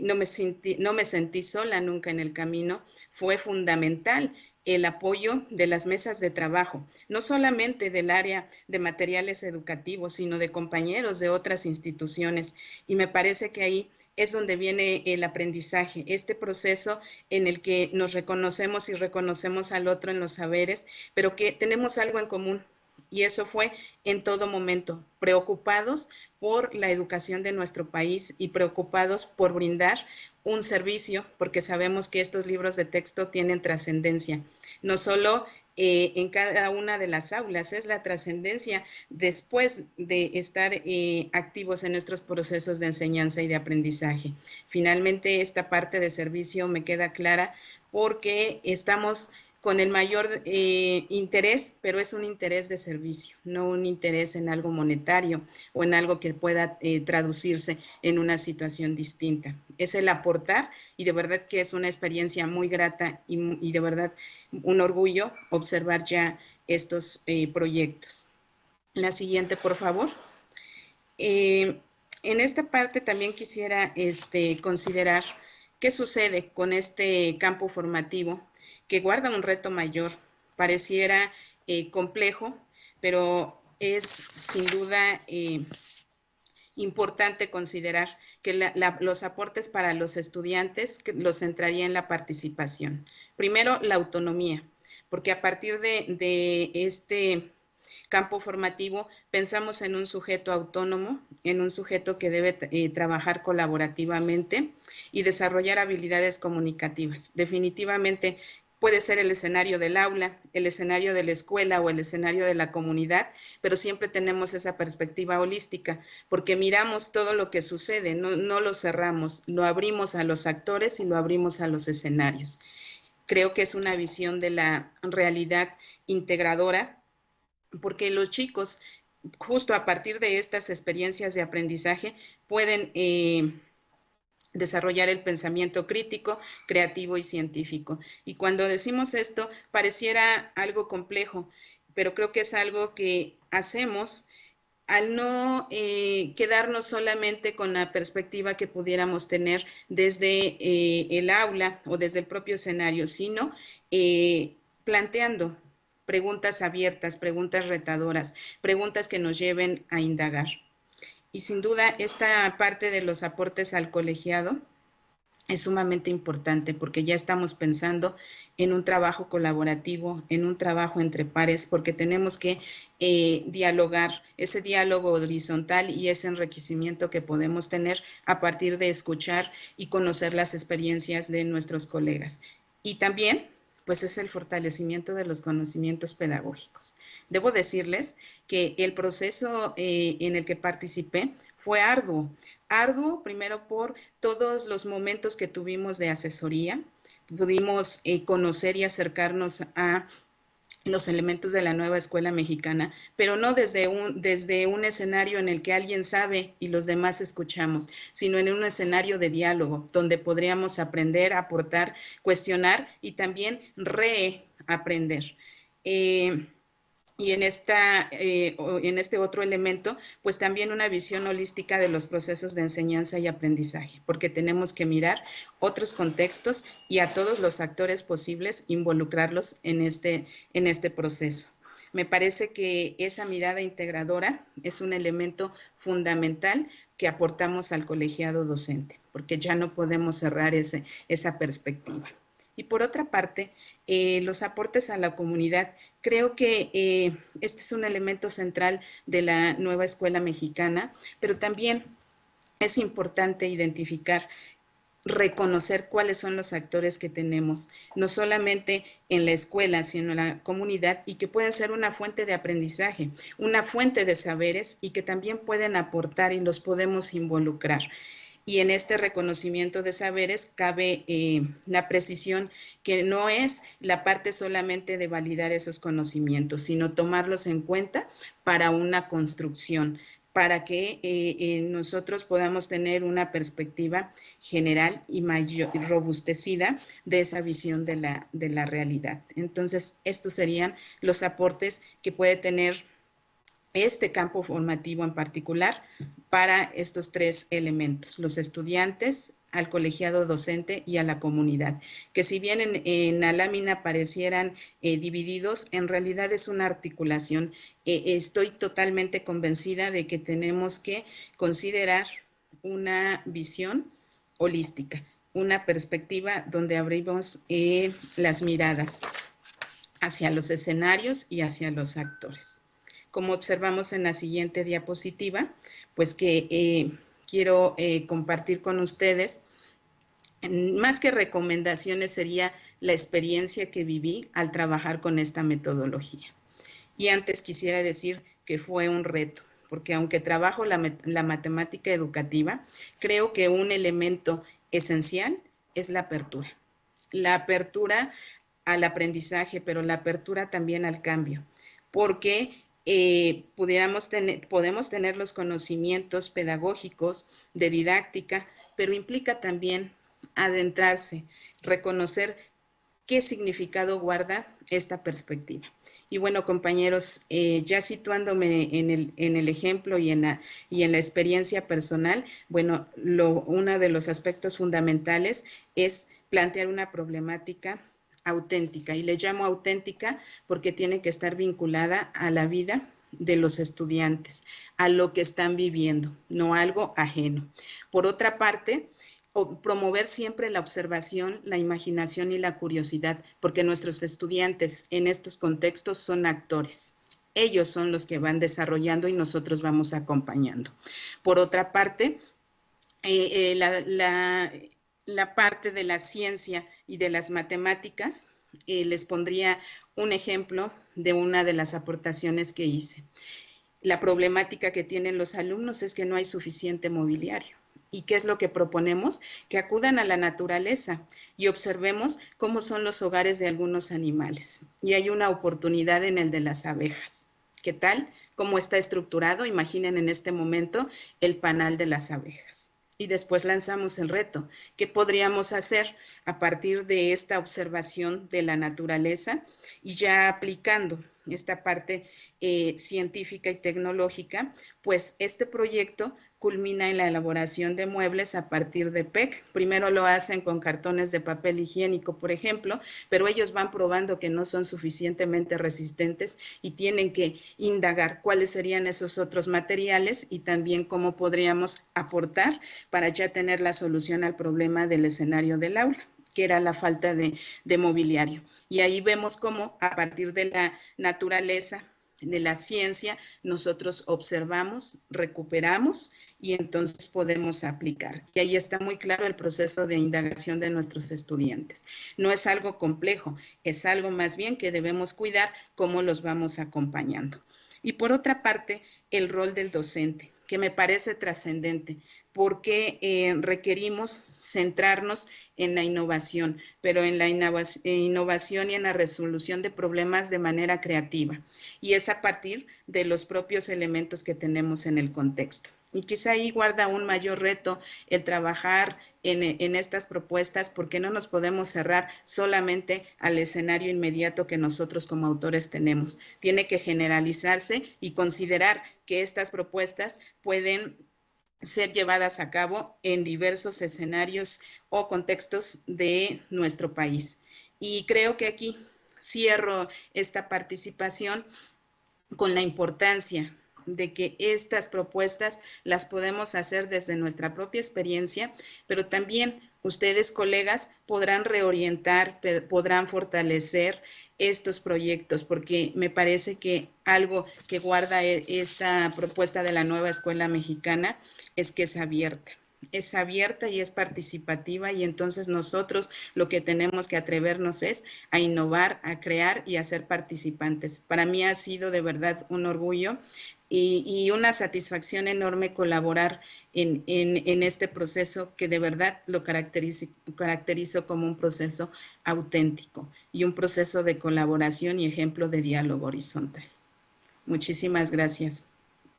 no me sentí sola nunca en el camino. Fue fundamental el apoyo de las mesas de trabajo, no solamente del área de materiales educativos, sino de compañeros de otras instituciones. Y me parece que ahí es donde viene el aprendizaje, este proceso en el que nos reconocemos y reconocemos al otro en los saberes, pero que tenemos algo en común. Y eso fue en todo momento, preocupados por la educación de nuestro país y preocupados por brindar un servicio, porque sabemos que estos libros de texto tienen trascendencia, no solo en cada una de las aulas, es la trascendencia después de estar activos en nuestros procesos de enseñanza y de aprendizaje. Finalmente, esta parte de servicio me queda clara porque estamos con el mayor interés, pero es un interés de servicio, no un interés en algo monetario o en algo que pueda traducirse en una situación distinta. Es el aportar y de verdad que es una experiencia muy grata y de verdad un orgullo observar ya estos proyectos. La siguiente, por favor. En esta parte también quisiera considerar qué sucede con este campo formativo que guarda un reto mayor. Pareciera complejo, pero es sin duda importante considerar que los aportes para los estudiantes los centraría en la participación. Primero, la autonomía, porque a partir de este campo formativo pensamos en un sujeto autónomo, en un sujeto que debe trabajar colaborativamente y desarrollar habilidades comunicativas. Definitivamente puede ser el escenario del aula, el escenario de la escuela o el escenario de la comunidad, pero siempre tenemos esa perspectiva holística, porque miramos todo lo que sucede, no lo cerramos, lo abrimos a los actores y lo abrimos a los escenarios. Creo que es una visión de la realidad integradora, porque los chicos, justo a partir de estas experiencias de aprendizaje, pueden desarrollar el pensamiento crítico, creativo y científico. Y cuando decimos esto, pareciera algo complejo, pero creo que es algo que hacemos al no quedarnos solamente con la perspectiva que pudiéramos tener desde el aula o desde el propio escenario, sino planteando preguntas abiertas, preguntas retadoras, preguntas que nos lleven a indagar. Y sin duda esta parte de los aportes al colegiado es sumamente importante porque ya estamos pensando en un trabajo colaborativo, en un trabajo entre pares, porque tenemos que dialogar, ese diálogo horizontal y ese enriquecimiento que podemos tener a partir de escuchar y conocer las experiencias de nuestros colegas. Y también pues es el fortalecimiento de los conocimientos pedagógicos. Debo decirles que el proceso en el que participé fue arduo. Arduo primero por todos los momentos que tuvimos de asesoría. Pudimos conocer y acercarnos a los elementos de la nueva escuela mexicana, pero no desde un escenario en el que alguien sabe y los demás escuchamos, sino en un escenario de diálogo, donde podríamos aprender, aportar, cuestionar y también reaprender. Y en este otro elemento, pues también una visión holística de los procesos de enseñanza y aprendizaje, porque tenemos que mirar otros contextos y a todos los actores posibles, involucrarlos en este proceso. Me parece que esa mirada integradora es un elemento fundamental que aportamos al colegiado docente, porque ya no podemos cerrar esa perspectiva. Y por otra parte, los aportes a la comunidad. Creo que este es un elemento central de la nueva escuela mexicana, pero también es importante identificar, reconocer cuáles son los actores que tenemos, no solamente en la escuela, sino en la comunidad, y que pueden ser una fuente de aprendizaje, una fuente de saberes, y que también pueden aportar y los podemos involucrar. Y en este reconocimiento de saberes cabe la precisión, que no es la parte solamente de validar esos conocimientos, sino tomarlos en cuenta para una construcción, para que nosotros podamos tener una perspectiva general y robustecida de esa visión de la realidad. Entonces, estos serían los aportes que puede tener este campo formativo en particular para estos tres elementos: los estudiantes, al colegiado docente y a la comunidad, que si bien en la lámina parecieran divididos, en realidad es una articulación. Estoy totalmente convencida de que tenemos que considerar una visión holística, una perspectiva donde abrimos las miradas hacia los escenarios y hacia los actores. Como observamos en la siguiente diapositiva, pues que quiero compartir con ustedes, más que recomendaciones, sería la experiencia que viví al trabajar con esta metodología. Y antes quisiera decir que fue un reto, porque aunque trabajo la matemática educativa, creo que un elemento esencial es la apertura. La apertura al aprendizaje, pero la apertura también al cambio, porque podemos tener los conocimientos pedagógicos de didáctica, pero implica también adentrarse, reconocer qué significado guarda esta perspectiva. Y bueno, compañeros, ya situándome en el ejemplo y en la experiencia personal, bueno, uno de los aspectos fundamentales es plantear una problemática auténtica, y le llamo auténtica porque tiene que estar vinculada a la vida de los estudiantes, a lo que están viviendo, no algo ajeno. Por otra parte, promover siempre la observación, la imaginación y la curiosidad, porque nuestros estudiantes en estos contextos son actores. Ellos son los que van desarrollando y nosotros vamos acompañando. Por otra parte, la parte de la ciencia y de las matemáticas, les pondría un ejemplo de una de las aportaciones que hice. La problemática que tienen los alumnos es que no hay suficiente mobiliario. ¿Y qué es lo que proponemos? Que acudan a la naturaleza y observemos cómo son los hogares de algunos animales. Y hay una oportunidad en el de las abejas. ¿Qué tal? ¿Cómo está estructurado? Imaginen en este momento el panal de las abejas. Y después lanzamos el reto. ¿Qué podríamos hacer a partir de esta observación de la naturaleza y ya aplicando esta parte científica y tecnológica? Pues este proyecto culmina en la elaboración de muebles a partir de PEC. Primero lo hacen con cartones de papel higiénico, por ejemplo, pero ellos van probando que no son suficientemente resistentes y tienen que indagar cuáles serían esos otros materiales y también cómo podríamos aportar para ya tener la solución al problema del escenario del aula, que era la falta de mobiliario. Y ahí vemos cómo a partir de la naturaleza, de la ciencia, nosotros observamos, recuperamos y entonces podemos aplicar. Y ahí está muy claro el proceso de indagación de nuestros estudiantes. No es algo complejo, es algo más bien que debemos cuidar cómo los vamos acompañando. Y por otra parte, el rol del docente, que me parece trascendente, porque requerimos centrarnos en la innovación, pero en la innovación y en la resolución de problemas de manera creativa. Y es a partir de los propios elementos que tenemos en el contexto. Y quizá ahí guarda un mayor reto el trabajar en estas propuestas, porque no nos podemos cerrar solamente al escenario inmediato que nosotros como autores tenemos. Tiene que generalizarse y considerar que estas propuestas pueden ser llevadas a cabo en diversos escenarios o contextos de nuestro país. Y creo que aquí cierro esta participación con la importancia de que estas propuestas las podemos hacer desde nuestra propia experiencia, pero también ustedes, colegas, podrán reorientar, podrán fortalecer estos proyectos, porque me parece que algo que guarda esta propuesta de la nueva escuela mexicana es que es abierta y es participativa, y entonces nosotros lo que tenemos que atrevernos es a innovar, a crear y a ser participantes. Para mí ha sido de verdad un orgullo y una satisfacción enorme colaborar en este proceso que de verdad lo caracterizo como un proceso auténtico y un proceso de colaboración y ejemplo de diálogo horizontal. Muchísimas gracias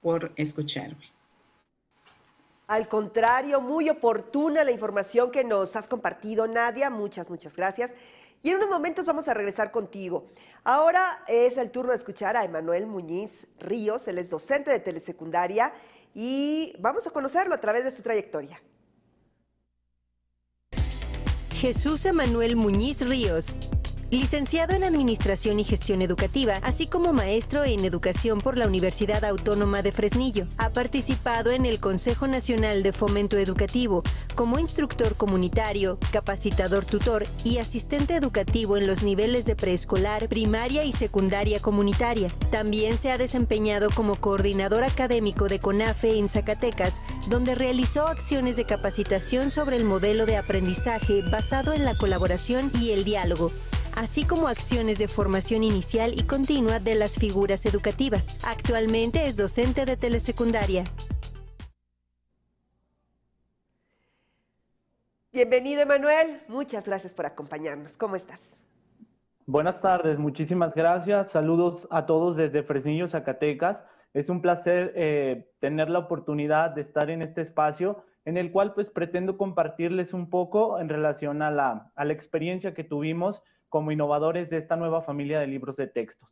por escucharme. Al contrario, muy oportuna la información que nos has compartido, Nadia. Muchas gracias. Y en unos momentos vamos a regresar contigo. Ahora es el turno de escuchar a Emanuel Muñiz Ríos. Él es docente de telesecundaria y vamos a conocerlo a través de su trayectoria. Jesús Emanuel Muñiz Ríos. Licenciado en Administración y Gestión Educativa, así como maestro en Educación por la Universidad Autónoma de Fresnillo. Ha participado en el Consejo Nacional de Fomento Educativo como instructor comunitario, capacitador tutor y asistente educativo en los niveles de preescolar, primaria y secundaria comunitaria. También se ha desempeñado como coordinador académico de CONAFE en Zacatecas, donde realizó acciones de capacitación sobre el modelo de aprendizaje basado en la colaboración y el diálogo, así como acciones de formación inicial y continua de las figuras educativas. Actualmente es docente de telesecundaria. Bienvenido, Emanuel. Muchas gracias por acompañarnos. ¿Cómo estás? Buenas tardes, muchísimas gracias. Saludos a todos desde Fresnillo, Zacatecas. Es un placer tener la oportunidad de estar en este espacio en el cual pues pretendo compartirles un poco en relación a la experiencia que tuvimos como innovadores de esta nueva familia de libros de textos.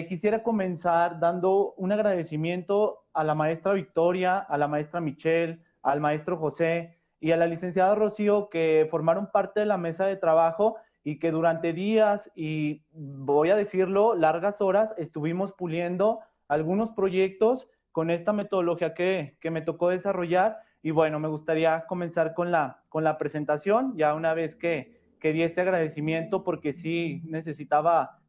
Quisiera comenzar dando un agradecimiento a la maestra Victoria, a la maestra Michelle, al maestro José y a la licenciada Rocío, que formaron parte de la mesa de trabajo y que durante días y, voy a decirlo, largas horas, estuvimos puliendo algunos proyectos con esta metodología que me tocó desarrollar. Y bueno, me gustaría comenzar con la presentación, ya una vez que di este agradecimiento, porque sí necesitaba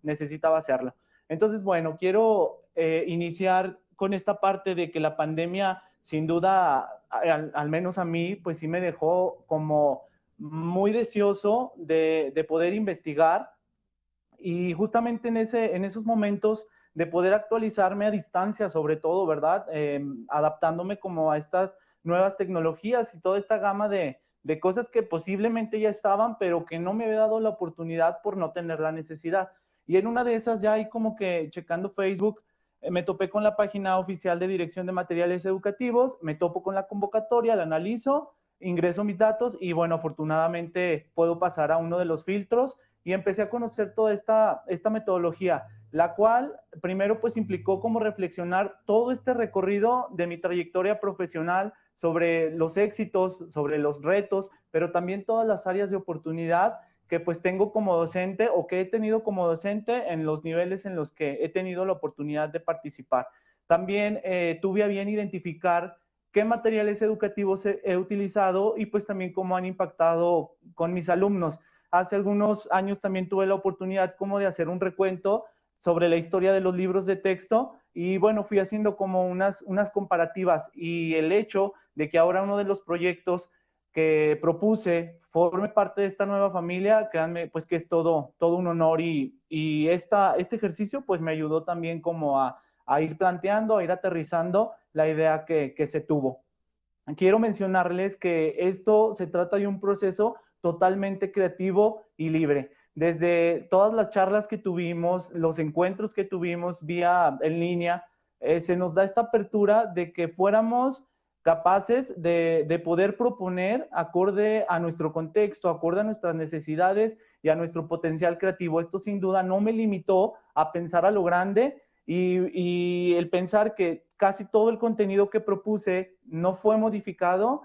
hacerlo. Entonces, bueno, quiero iniciar con esta parte de que la pandemia, sin duda, al menos a mí, pues sí me dejó como muy deseoso de poder investigar, y justamente en esos momentos de poder actualizarme a distancia, sobre todo, ¿verdad? Adaptándome como a estas nuevas tecnologías y toda esta gama de cosas que posiblemente ya estaban, pero que no me había dado la oportunidad por no tener la necesidad. Y en una de esas, ya ahí como que checando Facebook, me topé con la página oficial de Dirección de Materiales Educativos, me topo con la convocatoria, la analizo, ingreso mis datos y bueno, afortunadamente puedo pasar a uno de los filtros y empecé a conocer toda esta metodología, la cual primero pues implicó como reflexionar todo este recorrido de mi trayectoria profesional sobre los éxitos, sobre los retos, pero también todas las áreas de oportunidad que pues tengo como docente o que he tenido como docente en los niveles en los que he tenido la oportunidad de participar. También tuve a bien identificar qué materiales educativos he utilizado y pues también cómo han impactado con mis alumnos. Hace algunos años también tuve la oportunidad como de hacer un recuento sobre la historia de los libros de texto y bueno, fui haciendo como unas comparativas, y el hecho de que ahora uno de los proyectos que propuse forme parte de esta nueva familia, créanme pues que es todo un honor, y este ejercicio pues me ayudó también como a ir planteando, a ir aterrizando la idea que se tuvo. Quiero mencionarles que esto se trata de un proceso totalmente creativo y libre. Desde todas las charlas que tuvimos, los encuentros que tuvimos vía en línea, se nos da esta apertura de que fuéramos capaces de poder proponer acorde a nuestro contexto, acorde a nuestras necesidades y a nuestro potencial creativo. Esto sin duda no me limitó a pensar a lo grande, y el pensar que casi todo el contenido que propuse no fue modificado,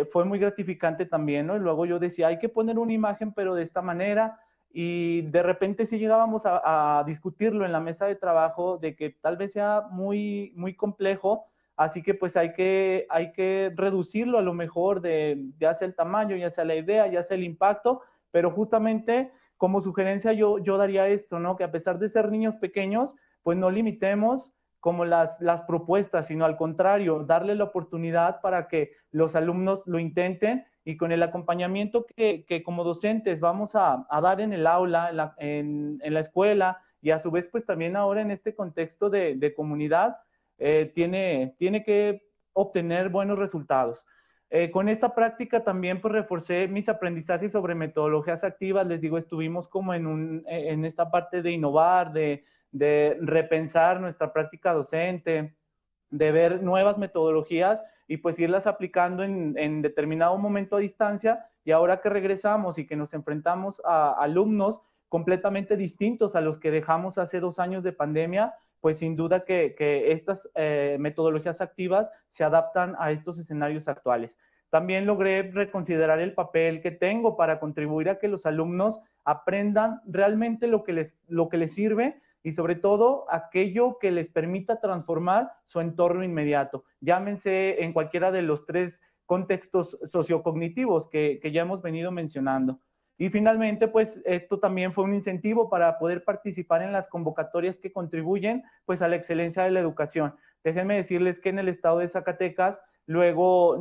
fue muy gratificante también, ¿no? Y luego yo decía, hay que poner una imagen, pero de esta manera, y de repente sí llegábamos a discutirlo en la mesa de trabajo de que tal vez sea muy, muy complejo, así que pues hay que reducirlo a lo mejor de ya sea el tamaño, ya sea la idea, ya sea el impacto, pero justamente como sugerencia yo daría esto, ¿no? Que a pesar de ser niños pequeños, pues no limitemos como las propuestas, sino al contrario, darle la oportunidad para que los alumnos lo intenten y con el acompañamiento que como docentes vamos a dar en el aula, en la escuela y a su vez pues también ahora en este contexto de comunidad, tiene que obtener buenos resultados. Con esta práctica también pues reforcé mis aprendizajes sobre metodologías activas, les digo, estuvimos como en esta parte de innovar, de repensar nuestra práctica docente, de ver nuevas metodologías y pues irlas aplicando en determinado momento a distancia, y ahora que regresamos y que nos enfrentamos a alumnos completamente distintos a los que dejamos hace 2 años de pandemia, pues sin duda que estas metodologías activas se adaptan a estos escenarios actuales. También logré reconsiderar el papel que tengo para contribuir a que los alumnos aprendan realmente lo que les sirve y sobre todo aquello que les permita transformar su entorno inmediato. Llámense en cualquiera de los 3 contextos sociocognitivos que ya hemos venido mencionando. Y finalmente, pues esto también fue un incentivo para poder participar en las convocatorias que contribuyen pues a la excelencia de la educación. Déjenme decirles que en el estado de Zacatecas luego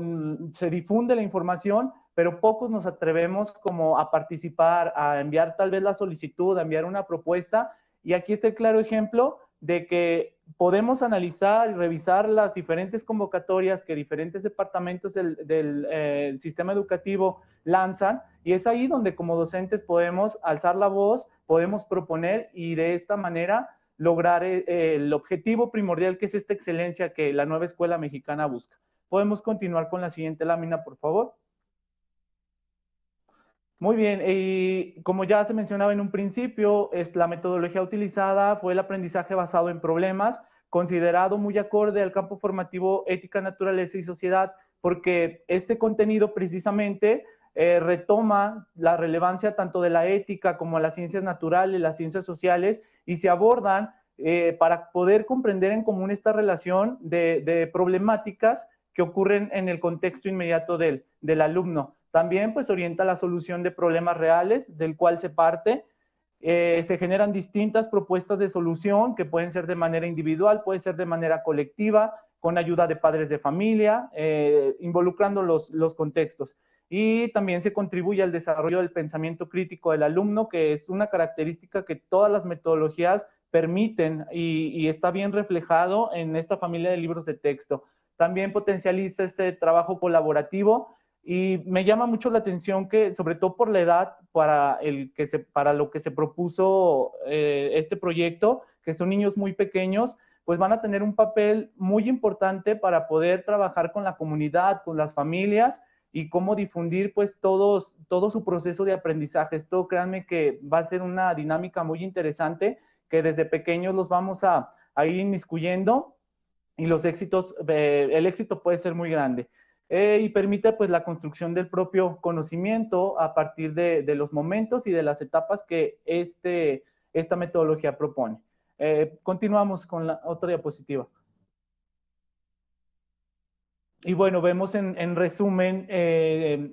se difunde la información, pero pocos nos atrevemos como a participar, a enviar tal vez la solicitud, a enviar una propuesta. Y aquí está el claro ejemplo de que podemos analizar y revisar las diferentes convocatorias que diferentes departamentos del sistema educativo lanzan, y es ahí donde como docentes podemos alzar la voz, podemos proponer y de esta manera lograr el objetivo primordial, que es esta excelencia que la nueva escuela mexicana busca. Podemos continuar con la siguiente lámina, por favor. Muy bien, y como ya se mencionaba en un principio, la metodología utilizada fue el aprendizaje basado en problemas, considerado muy acorde al campo formativo ética, naturaleza y sociedad, porque este contenido precisamente retoma la relevancia tanto de la ética como de las ciencias naturales, las ciencias sociales, y se abordan para poder comprender en común esta relación de problemáticas que ocurren en el contexto inmediato del alumno. También pues orienta la solución de problemas reales del cual se parte. Se generan distintas propuestas de solución que pueden ser de manera individual, puede ser de manera colectiva, con ayuda de padres de familia, involucrando los contextos. Y también se contribuye al desarrollo del pensamiento crítico del alumno, que es una característica que todas las metodologías permiten y está bien reflejado en esta familia de libros de texto. También potencializa este trabajo colaborativo. Y me llama mucho la atención que, sobre todo por la edad, para lo que se propuso este proyecto, que son niños muy pequeños, pues van a tener un papel muy importante para poder trabajar con la comunidad, con las familias y cómo difundir pues todo su proceso de aprendizaje. Esto, créanme que va a ser una dinámica muy interesante, que desde pequeños los vamos a ir inmiscuyendo y el éxito puede ser muy grande. Y permite pues la construcción del propio conocimiento a partir de los momentos y de las etapas que esta metodología propone. Continuamos con la otra diapositiva. Y bueno, vemos en resumen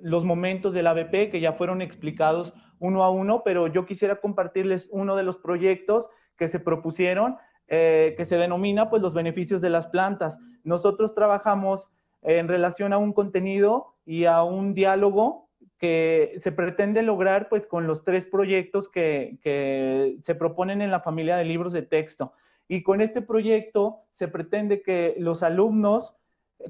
los momentos del ABP que ya fueron explicados uno a uno, pero yo quisiera compartirles uno de los proyectos que se propusieron, que se denomina pues los beneficios de las plantas. Nosotros trabajamos en relación a un contenido y a un diálogo que se pretende lograr pues con los 3 proyectos que se proponen en la familia de libros de texto. Y con este proyecto se pretende que los alumnos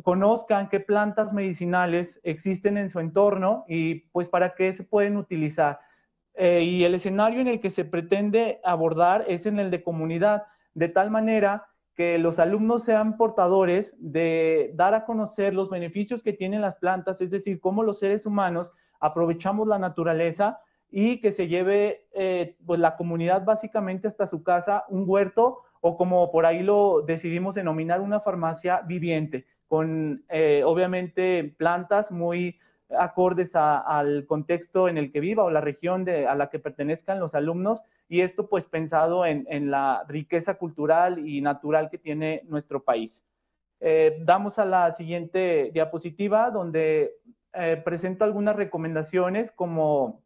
conozcan qué plantas medicinales existen en su entorno y pues para qué se pueden utilizar. Y el escenario en el que se pretende abordar es en el de comunidad, de tal manera que los alumnos sean portadores de dar a conocer los beneficios que tienen las plantas, es decir, cómo los seres humanos aprovechamos la naturaleza y que se lleve pues la comunidad básicamente hasta su casa un huerto, o como por ahí lo decidimos denominar, una farmacia viviente, con obviamente plantas muy acordes al contexto en el que viva o la región a la que pertenezcan los alumnos, y esto pues pensado en la riqueza cultural y natural que tiene nuestro país. Damos a la siguiente diapositiva, donde presento algunas recomendaciones, como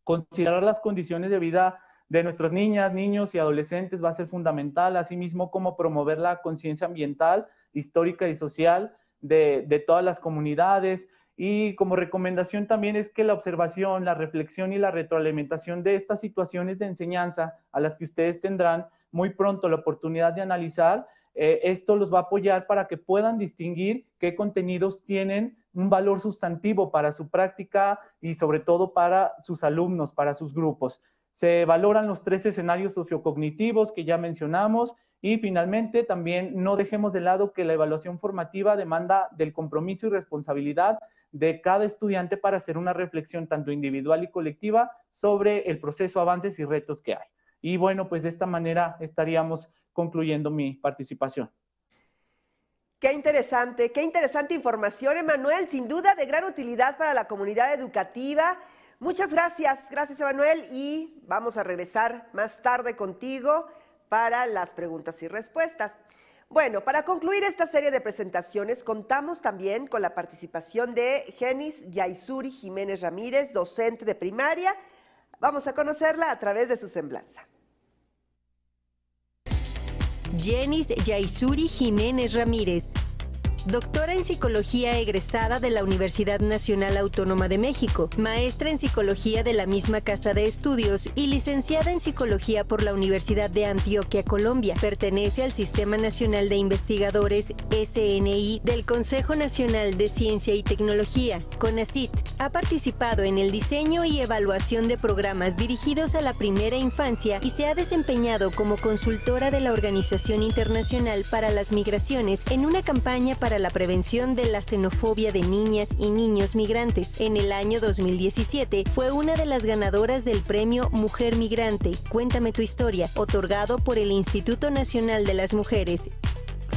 considerar las condiciones de vida de nuestras niñas, niños y adolescentes va a ser fundamental, asimismo como promover la conciencia ambiental, histórica y social de todas las comunidades. Y como recomendación también es que la observación, la reflexión y la retroalimentación de estas situaciones de enseñanza a las que ustedes tendrán muy pronto la oportunidad de analizar, esto los va a apoyar para que puedan distinguir qué contenidos tienen un valor sustantivo para su práctica y sobre todo para sus alumnos, para sus grupos. Se valoran los 3 escenarios sociocognitivos que ya mencionamos, y finalmente también no dejemos de lado que la evaluación formativa demanda del compromiso y responsabilidad de cada estudiante para hacer una reflexión tanto individual y colectiva sobre el proceso, avances y retos que hay. Y bueno, pues de esta manera estaríamos concluyendo mi participación. Qué interesante información, Emanuel, sin duda de gran utilidad para la comunidad educativa. Muchas gracias, Emanuel, y vamos a regresar más tarde contigo para las preguntas y respuestas. Bueno, para concluir esta serie de presentaciones, contamos también con la participación de Genis Yaisuri Jiménez Ramírez, docente de primaria. Vamos a conocerla a través de su semblanza. Genis Yaisuri Jiménez Ramírez, doctora en Psicología egresada de la Universidad Nacional Autónoma de México, maestra en Psicología de la misma Casa de Estudios y licenciada en Psicología por la Universidad de Antioquia, Colombia. Pertenece al Sistema Nacional de Investigadores, SNI, del Consejo Nacional de Ciencia y Tecnología, CONACYT. Ha participado en el diseño y evaluación de programas dirigidos a la primera infancia y se ha desempeñado como consultora de la Organización Internacional para las Migraciones en una campaña para la prevención de la xenofobia de niñas y niños migrantes. En el año 2017 fue una de las ganadoras del premio Mujer Migrante, Cuéntame tu historia, otorgado por el Instituto Nacional de las Mujeres.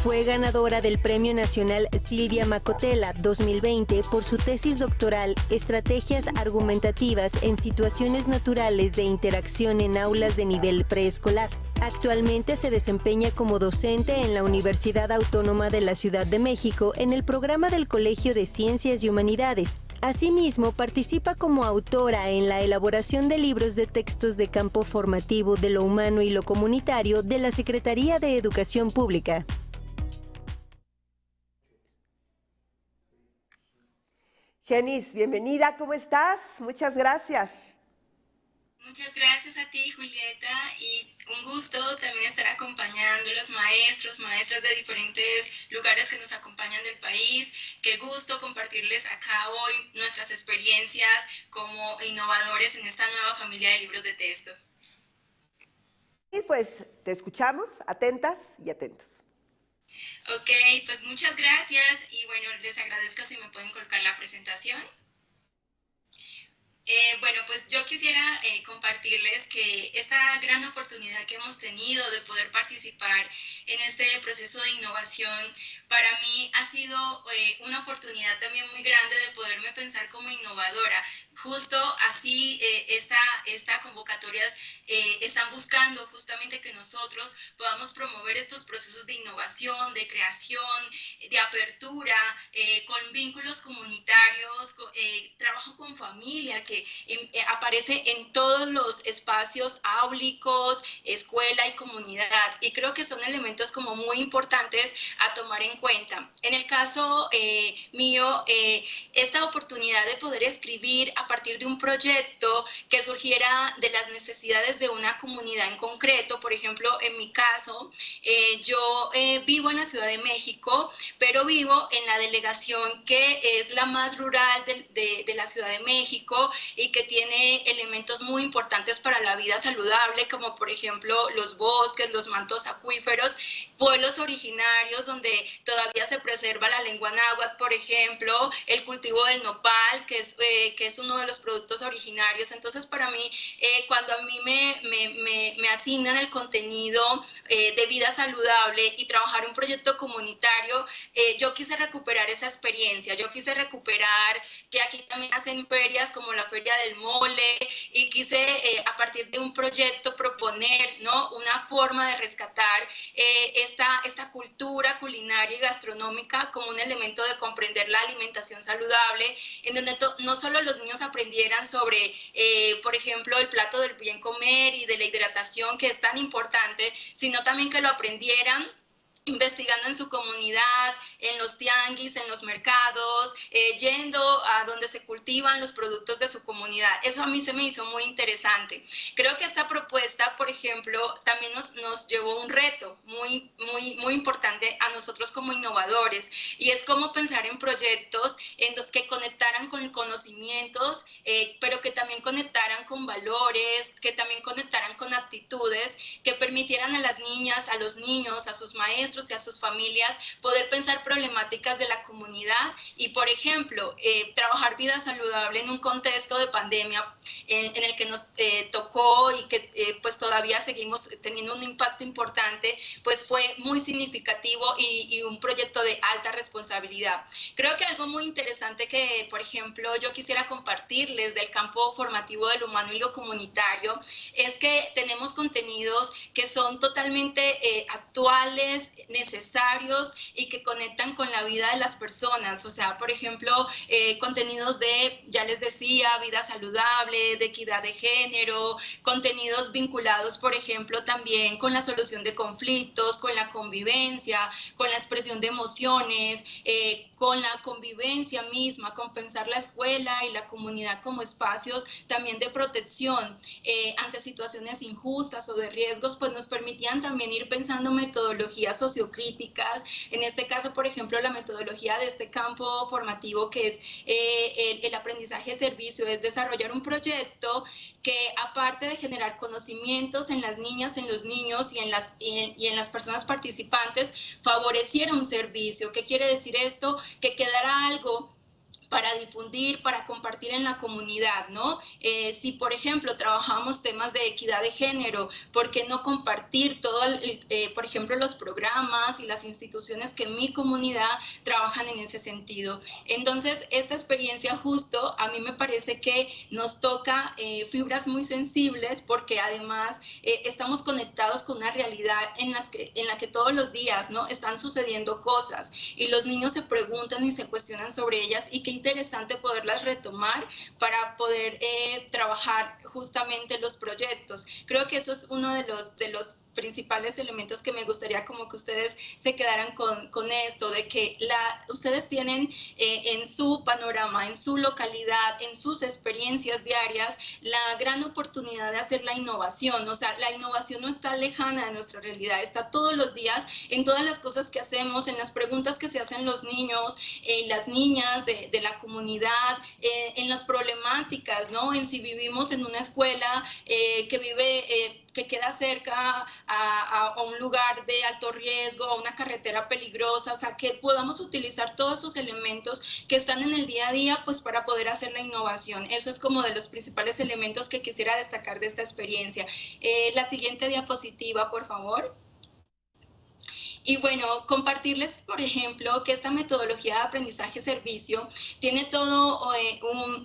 Fue ganadora del Premio Nacional Silvia Macotela 2020 por su tesis doctoral Estrategias argumentativas en situaciones naturales de interacción en aulas de nivel preescolar. Actualmente se desempeña como docente en la Universidad Autónoma de la Ciudad de México en el programa del Colegio de Ciencias y Humanidades. Asimismo, participa como autora en la elaboración de libros de textos de campo formativo de lo humano y lo comunitario de la Secretaría de Educación Pública. Genis, bienvenida, ¿cómo estás? Muchas gracias. Muchas gracias a ti, Julieta, y un gusto también estar acompañando a los maestras de diferentes lugares que nos acompañan del país. Qué gusto compartirles acá hoy nuestras experiencias como innovadores en esta nueva familia de libros de texto. Y pues te escuchamos, atentas y atentos. Ok, pues muchas gracias y bueno, les agradezco si me pueden colocar la presentación. Bueno, pues yo quisiera compartirles que esta gran oportunidad que hemos tenido de poder participar en este proceso de innovación, para mí ha sido una oportunidad también muy grande de poderme pensar como innovadora. Justo así esta convocatorias están buscando justamente que nosotros podamos promover estos procesos de innovación, de creación, de apertura, con vínculos comunitarios, trabajo con familia, que aparece en todos los espacios áulicos, escuela y comunidad, y creo que son elementos como muy importantes a tomar en cuenta. En el caso mío, esta oportunidad de poder escribir a partir de un proyecto que surgiera de las necesidades de una comunidad en concreto, por ejemplo, en mi caso, yo vivo en la Ciudad de México, pero vivo en la delegación que es la más rural de la Ciudad de México y que tiene elementos muy importantes para la vida saludable, como por ejemplo los bosques, los mantos acuíferos. pueblos originarios donde todavía se preserva la lengua náhuatl, por ejemplo, el cultivo del nopal, que es uno de los productos originarios. Entonces, para mí, cuando a mí me asignan el contenido de vida saludable y trabajar un proyecto comunitario, yo quise recuperar esa experiencia, yo quise recuperar que aquí también hacen ferias como la Feria del Mole, y quise a partir de un proyecto proponer, ¿no?, una forma de rescatar esta cultura culinaria y gastronómica como un elemento de comprender la alimentación saludable, en donde no solo los niños aprendieran sobre, por ejemplo, el plato del bien comer y de la hidratación, que es tan importante, sino también que lo aprendieran investigando en su comunidad, en los tianguis, en los mercados, yendo a donde se cultivan los productos de su comunidad. Eso a mí se me hizo muy interesante. Creo que esta propuesta, por ejemplo, también nos llevó un reto muy importante a nosotros como innovadores, y es cómo pensar en proyectos que conectaran con conocimientos, pero que también conectaran con valores, que también conectaran con actitudes, que permitieran a las niñas, a los niños, a sus maestros y a sus familias poder pensar problemáticas de la comunidad y, por ejemplo, trabajar vida saludable en un contexto de pandemia en el que nos tocó y que pues todavía seguimos teniendo un impacto importante, pues fue muy significativo y un proyecto de alta responsabilidad. Creo que algo muy interesante que, por ejemplo, yo quisiera compartirles del campo formativo del humano y lo comunitario es que tenemos contenidos que son totalmente actuales, necesarios y que conectan con la vida de las personas. O sea, por ejemplo, contenidos de, ya les decía, vida saludable, de equidad de género, contenidos vinculados, por ejemplo, también con la solución de conflictos, con la convivencia, con la expresión de emociones, con la convivencia misma, con pensar la escuela y la comunidad como espacios también de protección ante situaciones injustas o de riesgos, pues nos permitían también ir pensando metodologías sociocríticas. En este caso, por ejemplo, la metodología de este campo formativo, que es el aprendizaje de servicio, es desarrollar un proyecto que, aparte de generar conocimientos en las niñas, en los niños y en las personas participantes, favoreciera un servicio. ¿Qué quiere decir esto? Que quedara algo para difundir, para compartir en la comunidad, ¿no? Si, por ejemplo, trabajamos temas de equidad de género, ¿por qué no compartir por ejemplo, los programas y las instituciones que en mi comunidad trabajan en ese sentido? Entonces, esta experiencia justo a mí me parece que nos toca fibras muy sensibles, porque además estamos conectados con una realidad en la que todos los días, ¿no?, están sucediendo cosas y los niños se preguntan y se cuestionan sobre ellas, y qué interesante poderlas retomar para poder trabajar justamente los proyectos. Creo que eso es uno de los principales elementos que me gustaría como que ustedes se quedaran con esto, de que ustedes tienen en su panorama, en su localidad, en sus experiencias diarias, la gran oportunidad de hacer la innovación. O sea, la innovación no está lejana de nuestra realidad, está todos los días en todas las cosas que hacemos, en las preguntas que se hacen los niños, las niñas de la comunidad, en las problemáticas, ¿no? En si vivimos en una escuela que queda cerca a un lugar de alto riesgo, a una carretera peligrosa. O sea, que podamos utilizar todos esos elementos que están en el día a día, pues para poder hacer la innovación. Eso es como de los principales elementos que quisiera destacar de esta experiencia. La siguiente diapositiva, por favor. Y bueno, compartirles, por ejemplo, que esta metodología de aprendizaje-servicio tiene todo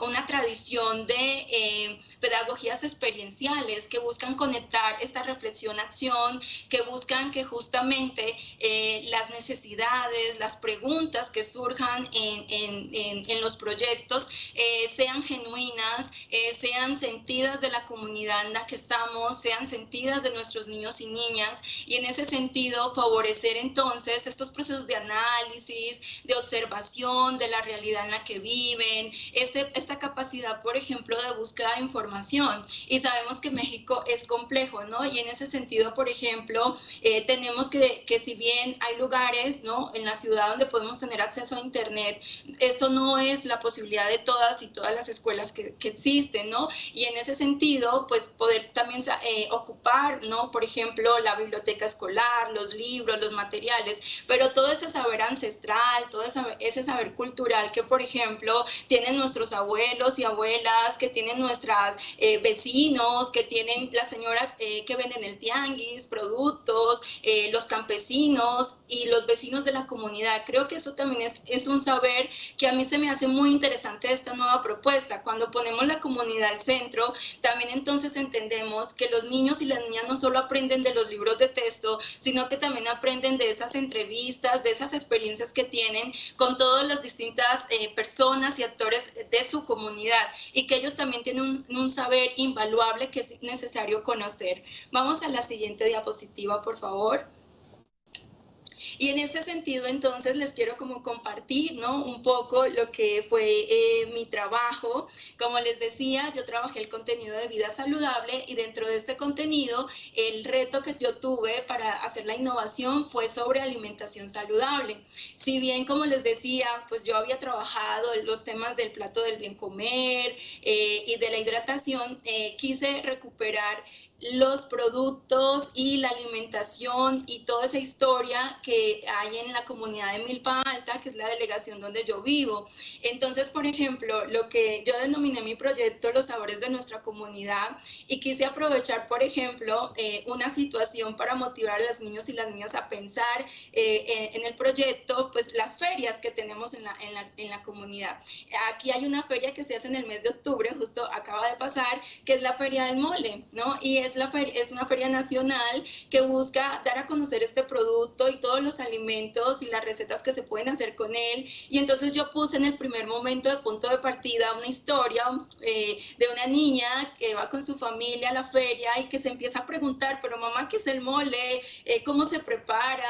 una tradición de pedagogías experienciales que buscan conectar esta reflexión-acción, que buscan que justamente las necesidades, las preguntas que surjan en los proyectos sean genuinas, sean sentidas de la comunidad en la que estamos, sean sentidas de nuestros niños y niñas, y en ese sentido favorecer entonces estos procesos de análisis, de observación de la realidad en la que viven, esta capacidad, por ejemplo, de búsqueda de información. Y sabemos que México es complejo, ¿no? Y en ese sentido, por ejemplo, tenemos que si bien hay lugares, ¿no?, en la ciudad donde podemos tener acceso a Internet, esto no es la posibilidad de todas y todas las escuelas que existen, ¿no? Y en ese sentido, pues poder también ocupar, ¿no?, por ejemplo, la biblioteca escolar, los libros, los materiales, pero todo ese saber ancestral, todo ese saber cultural que, por ejemplo, tienen nuestros abuelos y abuelas, que tienen nuestras vecinos, que tienen la señora que vende en el tianguis, productos, los campesinos y los vecinos de la comunidad. Creo que eso también es un saber que a mí se me hace muy interesante de esta nueva propuesta. Cuando ponemos la comunidad al centro, también entonces entendemos que los niños y las niñas no solo aprenden de los libros de texto, sino que también aprenden de esas entrevistas, de esas experiencias que tienen con todas las distintas personas y actores de su comunidad, y que ellos también tienen un saber invaluable que es necesario conocer. Vamos a la siguiente diapositiva, por favor. Y en ese sentido, entonces, les quiero como compartir, ¿no?, un poco lo que fue mi trabajo. Como les decía, yo trabajé el contenido de vida saludable, y dentro de este contenido, el reto que yo tuve para hacer la innovación fue sobre alimentación saludable. Si bien, como les decía, pues yo había trabajado los temas del plato del bien comer y de la hidratación, quise recuperar los productos y la alimentación y toda esa historia que hay en la comunidad de Milpa Alta, que es la delegación donde yo vivo. Entonces, por ejemplo, lo que yo denominé mi proyecto Los Sabores de Nuestra Comunidad, y quise aprovechar, por ejemplo, una situación para motivar a los niños y las niñas a pensar en el proyecto, pues las ferias que tenemos en la comunidad. Aquí hay una feria que se hace en el mes de octubre, justo acaba de pasar, que es la Feria del Mole, ¿no? Y es una feria nacional que busca dar a conocer este producto y todos los alimentos y las recetas que se pueden hacer con él. Y entonces yo puse en el primer momento de punto de partida una historia de una niña que va con su familia a la feria y que se empieza a preguntar, pero mamá, ¿qué es el mole? ¿Cómo se prepara?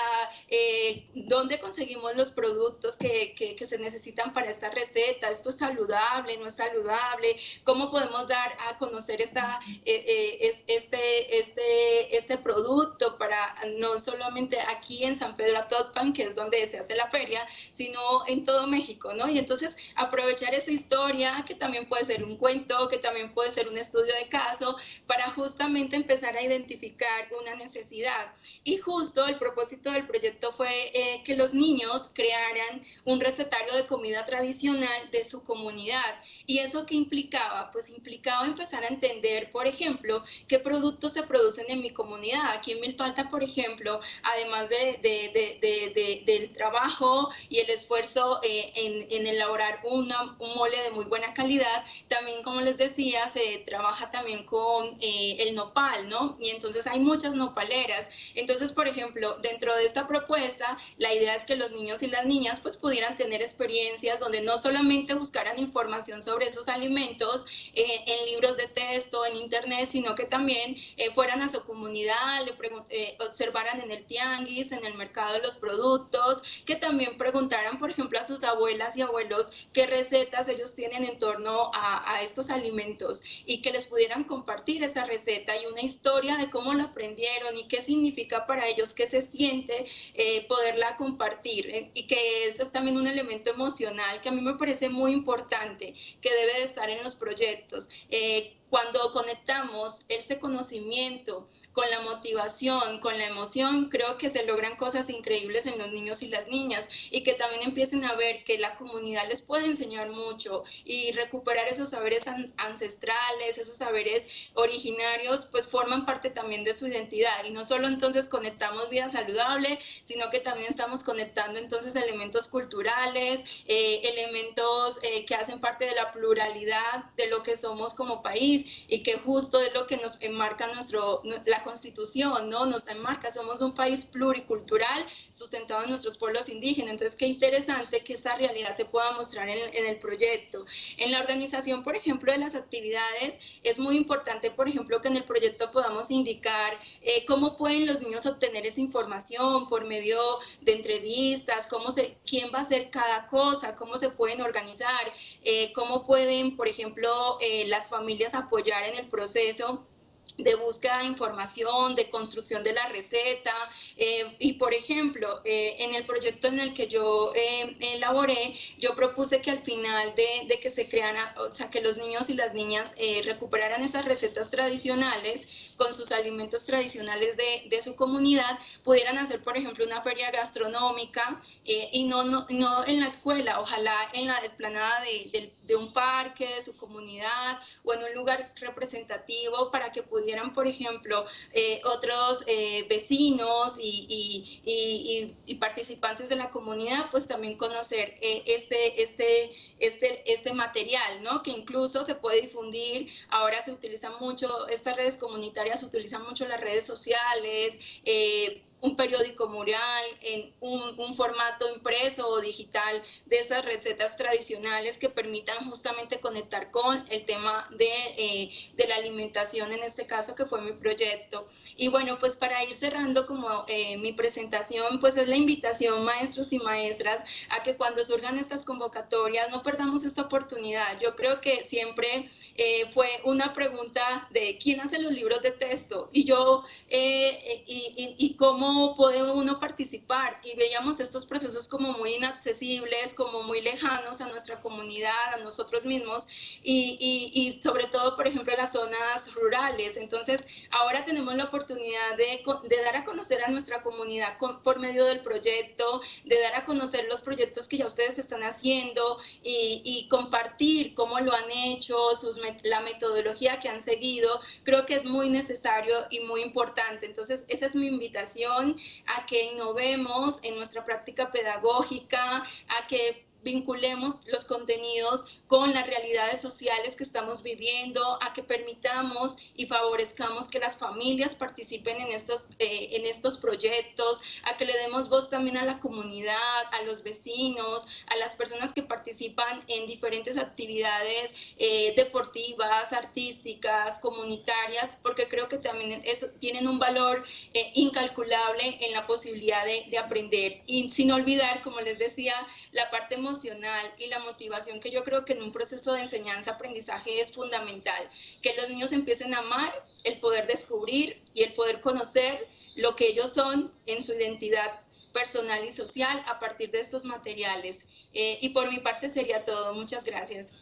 ¿Dónde conseguimos los productos que se necesitan para esta receta? ¿Esto es saludable? ¿No es saludable? ¿Cómo podemos dar a conocer este producto para no solamente aquí en San Pedro Atotpan, que es donde se hace la feria, sino en todo México, ¿no? Y entonces aprovechar esa historia, que también puede ser un cuento, que también puede ser un estudio de caso, para justamente empezar a identificar una necesidad. Y justo el propósito del proyecto fue que los niños crearan un recetario de comida tradicional de su comunidad. ¿Y eso qué implicaba? Pues implicaba empezar a entender, por ejemplo, qué productos se producen en mi comunidad. Aquí en Milpa Alta, por ejemplo, además del trabajo y el esfuerzo en elaborar un mole de muy buena calidad, también, como les decía, se trabaja también con el nopal, ¿no? Y entonces hay muchas nopaleras. Entonces, por ejemplo, dentro de esta propuesta, la idea es que los niños y las niñas pues pudieran tener experiencias donde no solamente buscaran información sobre esos alimentos en libros de texto, en internet, sino que también fueran a su comunidad, observaran en el tianguis, en el mercado de los productos, que también preguntaran, por ejemplo, a sus abuelas y abuelos qué recetas ellos tienen en torno a estos alimentos, y que les pudieran compartir esa receta y una historia de cómo la aprendieron y qué significa para ellos, qué se siente poderla compartir, y que es también un elemento emocional que a mí me parece muy importante, que debe de estar en los proyectos. Cuando conectamos este conocimiento con la motivación, con la emoción, creo que se logran cosas increíbles en los niños y las niñas, y que también empiecen a ver que la comunidad les puede enseñar mucho, y recuperar esos saberes ancestrales, esos saberes originarios, pues forman parte también de su identidad. Y no solo entonces conectamos vida saludable, sino que también estamos conectando entonces elementos culturales, elementos que hacen parte de la pluralidad de lo que somos como país, y que justo es lo que nos enmarca la Constitución, ¿no? Nos enmarca, somos un país pluricultural sustentado en nuestros pueblos indígenas. Entonces, qué interesante que esta realidad se pueda mostrar en el proyecto. En la organización, por ejemplo, de las actividades, es muy importante, por ejemplo, que en el proyecto podamos indicar cómo pueden los niños obtener esa información por medio de entrevistas, quién va a hacer cada cosa, cómo se pueden organizar, cómo pueden, por ejemplo, las familias apoyar en el proceso de búsqueda de información, de construcción de la receta. Y por ejemplo, en el proyecto en el que yo elaboré, yo propuse que al final de que se creara, o sea, que los niños y las niñas recuperaran esas recetas tradicionales con sus alimentos tradicionales de su comunidad, pudieran hacer, por ejemplo, una feria gastronómica y no en la escuela, ojalá en la explanada de un parque, de su comunidad o en un lugar representativo para que pudieran, por ejemplo, otros vecinos y participantes de la comunidad, pues también conocer este material, ¿no? Que incluso se puede difundir. Ahora se utilizan mucho, estas redes comunitarias utilizan mucho las redes sociales, un periódico mural, en un formato impreso o digital de estas recetas tradicionales que permitan justamente conectar con el tema de la alimentación, en este caso que fue mi proyecto. Y bueno, pues para ir cerrando como mi presentación, pues es la invitación, maestros y maestras, a que cuando surjan estas convocatorias no perdamos esta oportunidad. Yo creo que siempre fue una pregunta de quién hace los libros de texto y yo y cómo puede uno participar, y veíamos estos procesos como muy inaccesibles, como muy lejanos a nuestra comunidad, a nosotros mismos y sobre todo, por ejemplo, en las zonas rurales. Entonces, ahora tenemos la oportunidad de dar a conocer a nuestra comunidad por medio del proyecto, de dar a conocer los proyectos que ya ustedes están haciendo y compartir cómo lo han hecho, la metodología que han seguido. Creo que es muy necesario y muy importante. Entonces, esa es mi invitación a que innovemos en nuestra práctica pedagógica, a que vinculemos los contenidos con las realidades sociales que estamos viviendo, a que permitamos y favorezcamos que las familias participen en estos proyectos, a que le demos voz también a la comunidad, a los vecinos, a las personas que participan en diferentes actividades deportivas, artísticas, comunitarias, porque creo que también tienen un valor incalculable en la posibilidad de aprender. Y sin olvidar, como les decía, la parte emocional y la motivación, que yo creo que en un proceso de enseñanza-aprendizaje es fundamental, que los niños empiecen a amar el poder descubrir y el poder conocer lo que ellos son en su identidad personal y social a partir de estos materiales. Y por mi parte sería todo. Muchas gracias.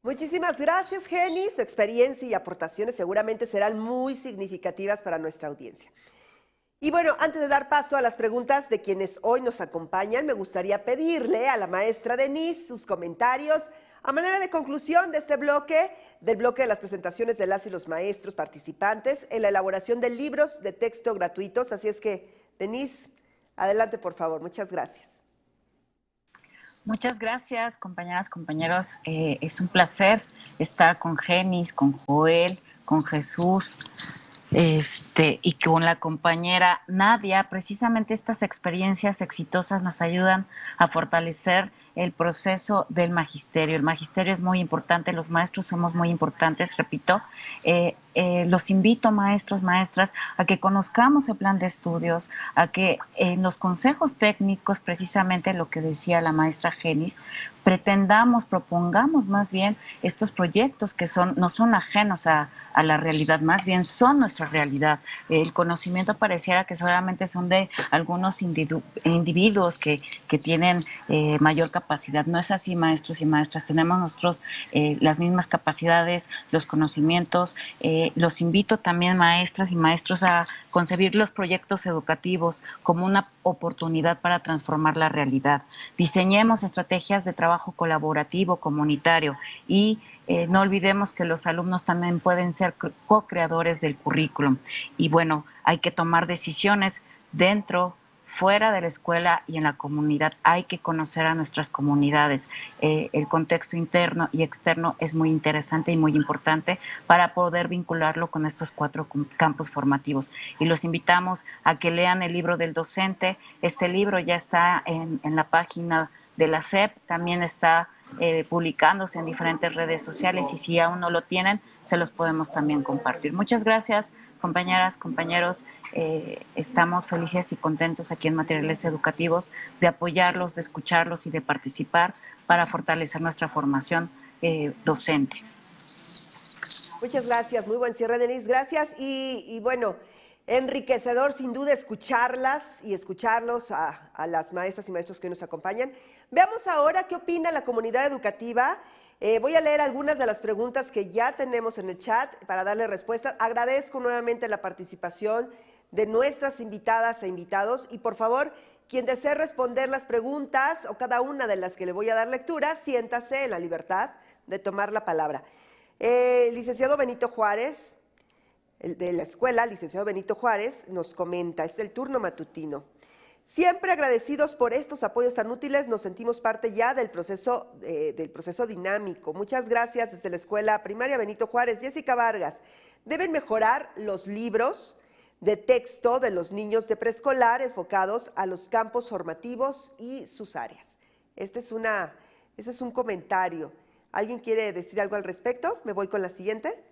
Muchísimas gracias, Jenny. Su experiencia y aportaciones seguramente serán muy significativas para nuestra audiencia. Y bueno, antes de dar paso a las preguntas de quienes hoy nos acompañan, me gustaría pedirle a la maestra Denise sus comentarios a manera de conclusión de este bloque, del bloque de las presentaciones de las y los maestros participantes en la elaboración de libros de texto gratuitos. Así es que, Denise, adelante, por favor. Muchas gracias. Muchas gracias, compañeras, compañeros. Es un placer estar con Genis, con Joel, con Jesús, y con la compañera Nadia. Precisamente estas experiencias exitosas nos ayudan a fortalecer el proceso del magisterio. El magisterio es muy importante, los maestros somos muy importantes, repito. Los invito, maestros, maestras, a que conozcamos el plan de estudios, a que en los consejos técnicos, precisamente lo que decía la maestra Genis, propongamos más bien estos proyectos que no son ajenos a la realidad, más bien son nuestra realidad. El conocimiento pareciera que solamente son de algunos individuos que tienen mayor capacidad. No es así, maestros y maestras. Tenemos nosotros las mismas capacidades, los conocimientos. Los invito también, maestras y maestros, a concebir los proyectos educativos como una oportunidad para transformar la realidad. Diseñemos estrategias de trabajo colaborativo, comunitario, y no olvidemos que los alumnos también pueden ser co-creadores del currículum. Y bueno, hay que tomar decisiones dentro, fuera de la escuela y en la comunidad. Hay que conocer a nuestras comunidades. El contexto interno y externo es muy interesante y muy importante para poder vincularlo con estos 4 campos formativos. Y los invitamos a que lean el libro del docente. Este libro ya está en la página de la SEP, también está publicándose en diferentes redes sociales, y si aún no lo tienen, se los podemos también compartir. Muchas gracias, compañeras, compañeros. Estamos felices y contentos aquí en Materiales Educativos de apoyarlos, de escucharlos y de participar para fortalecer nuestra formación docente. Muchas gracias, muy buen cierre, Denise, gracias. Y bueno, enriquecedor sin duda escucharlas y escucharlos a las maestras y maestros que hoy nos acompañan. Veamos ahora qué opina la comunidad educativa. Voy a leer algunas de las preguntas que ya tenemos en el chat para darle respuestas. Agradezco nuevamente la participación de nuestras invitadas e invitados y por favor, quien desee responder las preguntas o cada una de las que le voy a dar lectura, siéntase en la libertad de tomar la palabra. Licenciado Benito Juárez, de la escuela, licenciado Benito Juárez, nos comenta, es del turno matutino. Siempre agradecidos por estos apoyos tan útiles, nos sentimos parte ya del proceso dinámico. Muchas gracias desde la Escuela Primaria Benito Juárez. Jessica Vargas, deben mejorar los libros de texto de los niños de preescolar enfocados a los campos formativos y sus áreas. Este es un comentario. ¿Alguien quiere decir algo al respecto? Me voy con la siguiente.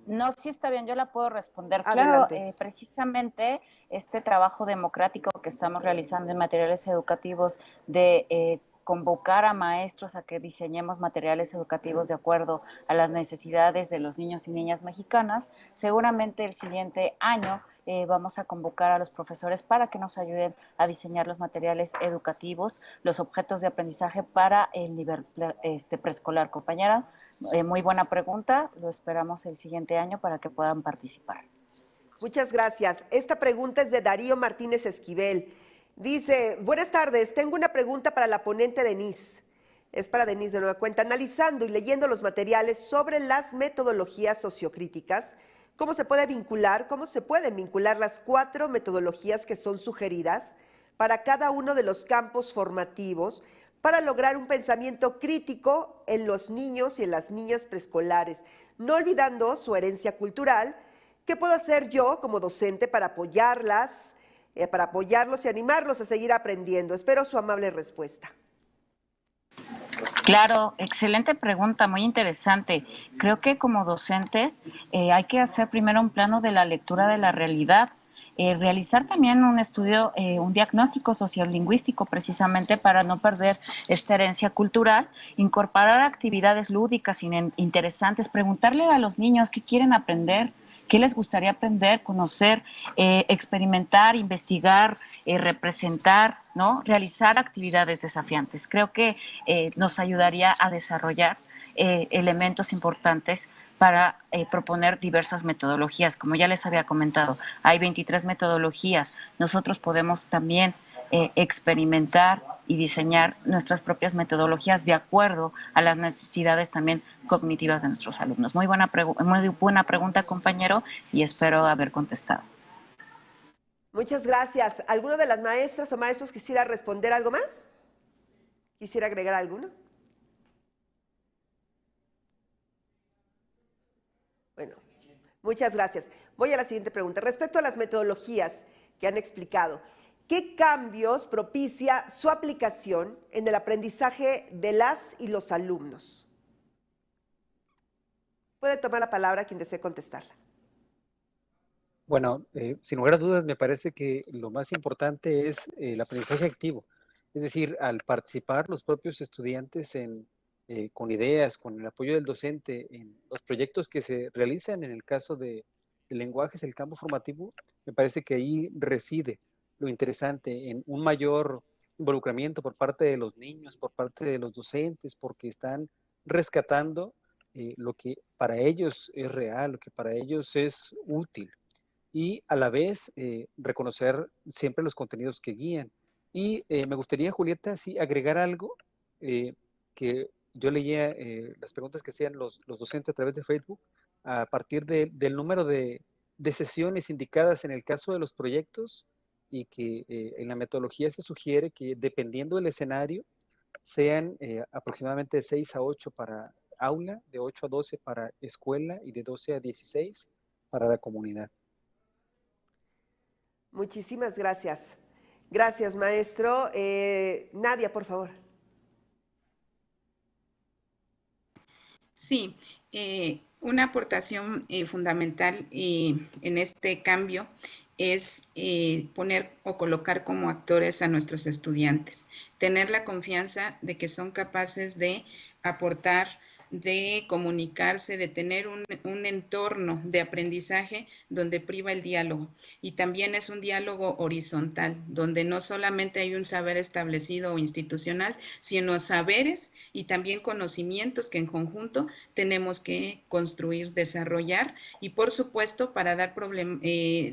No, sí está bien, yo la puedo responder. Adelante. Claro, precisamente este trabajo democrático que estamos realizando en materiales educativos de convocar a maestros a que diseñemos materiales educativos de acuerdo a las necesidades de los niños y niñas mexicanas, seguramente el siguiente año vamos a convocar a los profesores para que nos ayuden a diseñar los materiales educativos, los objetos de aprendizaje para el nivel preescolar. Compañera, muy buena pregunta, lo esperamos el siguiente año para que puedan participar. Muchas gracias. Esta pregunta es de Darío Martínez Esquivel. Dice, buenas tardes, tengo una pregunta para la ponente Denise. Es para Denise de nueva cuenta. Analizando y leyendo los materiales sobre las metodologías sociocríticas, ¿cómo se pueden vincular las 4 metodologías que son sugeridas para cada uno de los campos formativos para lograr un pensamiento crítico en los niños y en las niñas preescolares, no olvidando su herencia cultural? ¿Qué puedo hacer yo como docente para apoyarlos y animarlos a seguir aprendiendo? Espero su amable respuesta. Claro, excelente pregunta, muy interesante. Creo que como docentes hay que hacer primero un plano de la lectura de la realidad, realizar también un estudio, un diagnóstico sociolingüístico precisamente para no perder esta herencia cultural, incorporar actividades lúdicas interesantes, preguntarle a los niños qué quieren aprender, qué les gustaría aprender, conocer, experimentar, investigar, representar, ¿no? Realizar actividades desafiantes. Creo que nos ayudaría a desarrollar elementos importantes para proponer diversas metodologías. Como ya les había comentado, hay 23 metodologías. Nosotros podemos también experimentar y diseñar nuestras propias metodologías de acuerdo a las necesidades también cognitivas de nuestros alumnos. Muy buena pregunta, compañero, y espero haber contestado. Muchas gracias. ¿Alguno de las maestras o maestros quisiera responder algo más? ¿Quisiera agregar alguno? Bueno, muchas gracias. Voy a la siguiente pregunta. Respecto a las metodologías que han explicado, ¿qué cambios propicia su aplicación en el aprendizaje de las y los alumnos? Puede tomar la palabra quien desee contestarla. Bueno, sin lugar a dudas, me parece que lo más importante es el aprendizaje activo. Es decir, al participar los propios estudiantes con ideas, con el apoyo del docente en los proyectos que se realizan en el caso de lenguajes, el campo formativo, me parece que ahí reside lo interesante, en un mayor involucramiento por parte de los niños, por parte de los docentes, porque están rescatando lo que para ellos es real, lo que para ellos es útil, y a la vez reconocer siempre los contenidos que guían. Y me gustaría, Julieta, sí agregar algo que yo leía las preguntas que hacían los docentes a través de Facebook, a partir del número de sesiones indicadas en el caso de los proyectos, y que en la metodología se sugiere que dependiendo del escenario sean aproximadamente de 6 a 8 para aula, de 8 a 12 para escuela y de 12 a 16 para la comunidad. Muchísimas gracias. Gracias, maestro. Nadia, por favor. Sí, una aportación fundamental en este cambio es poner o colocar como actores a nuestros estudiantes, tener la confianza de que son capaces de aportar de comunicarse, de tener un entorno de aprendizaje donde priva el diálogo. Y también es un diálogo horizontal, donde no solamente hay un saber establecido o institucional, sino saberes y también conocimientos que en conjunto tenemos que construir, desarrollar y, por supuesto, para dar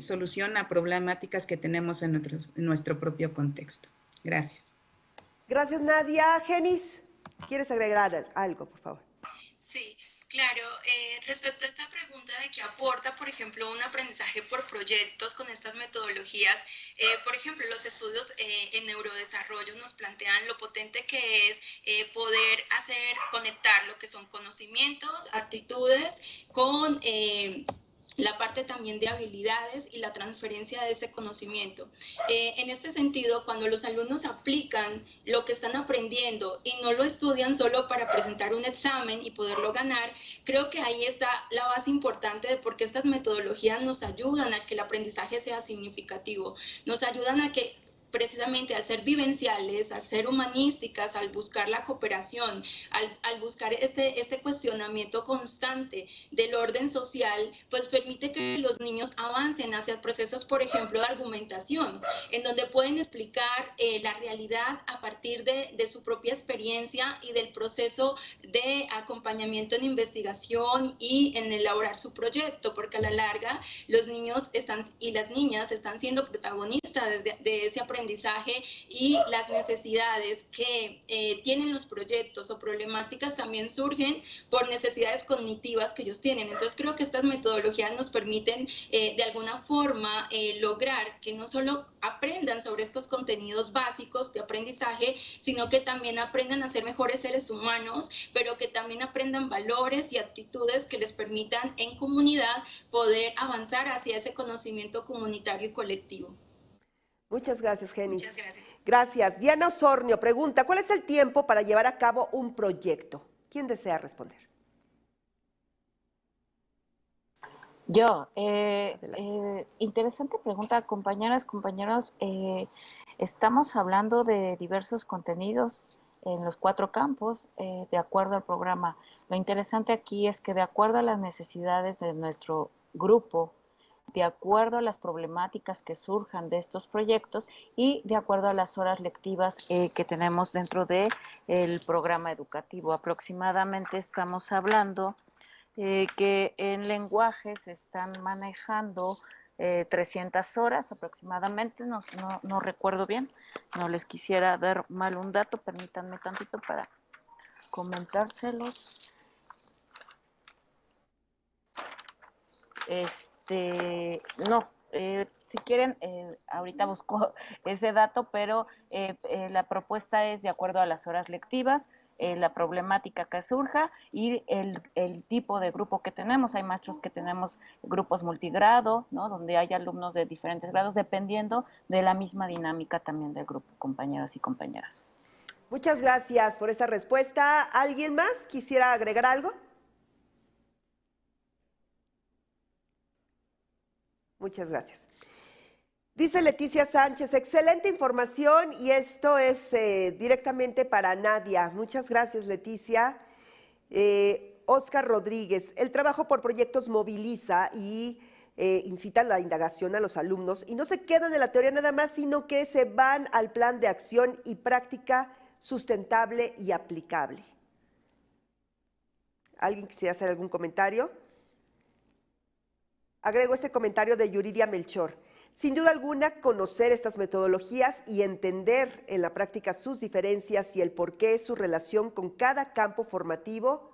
solución a problemáticas que tenemos en nuestro propio contexto. Gracias. Gracias, Nadia. Genis, ¿quieres agregar algo, por favor? Sí, claro. Respecto a esta pregunta de qué aporta, por ejemplo, un aprendizaje por proyectos con estas metodologías, por ejemplo, los estudios en neurodesarrollo nos plantean lo potente que es poder conectar lo que son conocimientos, actitudes con la parte también de habilidades y la transferencia de ese conocimiento. En este sentido, cuando los alumnos aplican lo que están aprendiendo y no lo estudian solo para presentar un examen y poderlo ganar, creo que ahí está la base importante de por qué estas metodologías nos ayudan a que el aprendizaje sea significativo, nos ayudan a que precisamente al ser vivenciales, al ser humanísticas, al buscar la cooperación, al buscar este cuestionamiento constante del orden social, pues permite que los niños avancen hacia procesos, por ejemplo, de argumentación, en donde pueden explicar la realidad a partir de su propia experiencia y del proceso de acompañamiento en investigación y en elaborar su proyecto, porque a la larga los niños y las niñas están siendo protagonistas de ese aprendizaje y las necesidades que tienen los proyectos o problemáticas también surgen por necesidades cognitivas que ellos tienen. Entonces creo que estas metodologías nos permiten de alguna forma lograr que no solo aprendan sobre estos contenidos básicos de aprendizaje, sino que también aprendan a ser mejores seres humanos, pero que también aprendan valores y actitudes que les permitan en comunidad poder avanzar hacia ese conocimiento comunitario y colectivo. Muchas gracias, Genis. Muchas gracias. Gracias. Diana Osornio pregunta, ¿cuál es el tiempo para llevar a cabo un proyecto? ¿Quién desea responder? Yo, interesante pregunta, compañeras, compañeros. Estamos hablando de diversos contenidos en los 4 campos, de acuerdo al programa. Lo interesante aquí es que de acuerdo a las necesidades de nuestro grupo, de acuerdo a las problemáticas que surjan de estos proyectos y de acuerdo a las horas lectivas que tenemos dentro del programa educativo. Aproximadamente estamos hablando que en lenguaje se están manejando 300 horas aproximadamente, no recuerdo bien, no les quisiera dar mal un dato, permítanme tantito para comentárselos. Si quieren, ahorita busco ese dato, pero la propuesta es de acuerdo a las horas lectivas, la problemática que surja y el tipo de grupo que tenemos. Hay maestros que tenemos grupos multigrado, ¿no? Donde hay alumnos de diferentes grados, dependiendo de la misma dinámica también del grupo, compañeros y compañeras. Muchas gracias por esa respuesta. ¿Alguien más quisiera agregar algo? Muchas gracias. Dice Leticia Sánchez, excelente información y esto es directamente para Nadia. Muchas gracias, Leticia. Oscar Rodríguez, el trabajo por proyectos moviliza y incita la indagación a los alumnos y no se quedan en la teoría nada más, sino que se van al plan de acción y práctica sustentable y aplicable. ¿Alguien quisiera hacer algún comentario? Agrego este comentario de Yuridia Melchor. Sin duda alguna, conocer estas metodologías y entender en la práctica sus diferencias y el porqué, su relación con cada campo formativo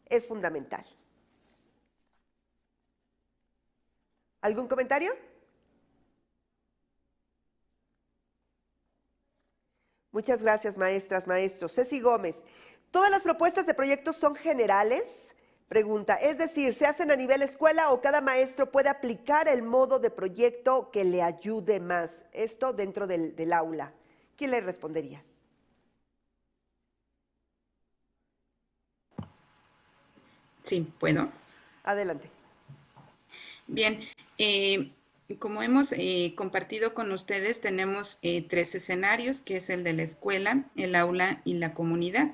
es fundamental. ¿Algún comentario? Muchas gracias, maestras, maestros. Ceci Gómez, ¿todas las propuestas de proyectos son generales? Pregunta, es decir, ¿se hacen a nivel escuela o cada maestro puede aplicar el modo de proyecto que le ayude más? Esto dentro del aula. ¿Quién le respondería? Sí, ¿puedo? Adelante. Bien, como hemos compartido con ustedes, tenemos 3 escenarios, que es el de la escuela, el aula y la comunidad.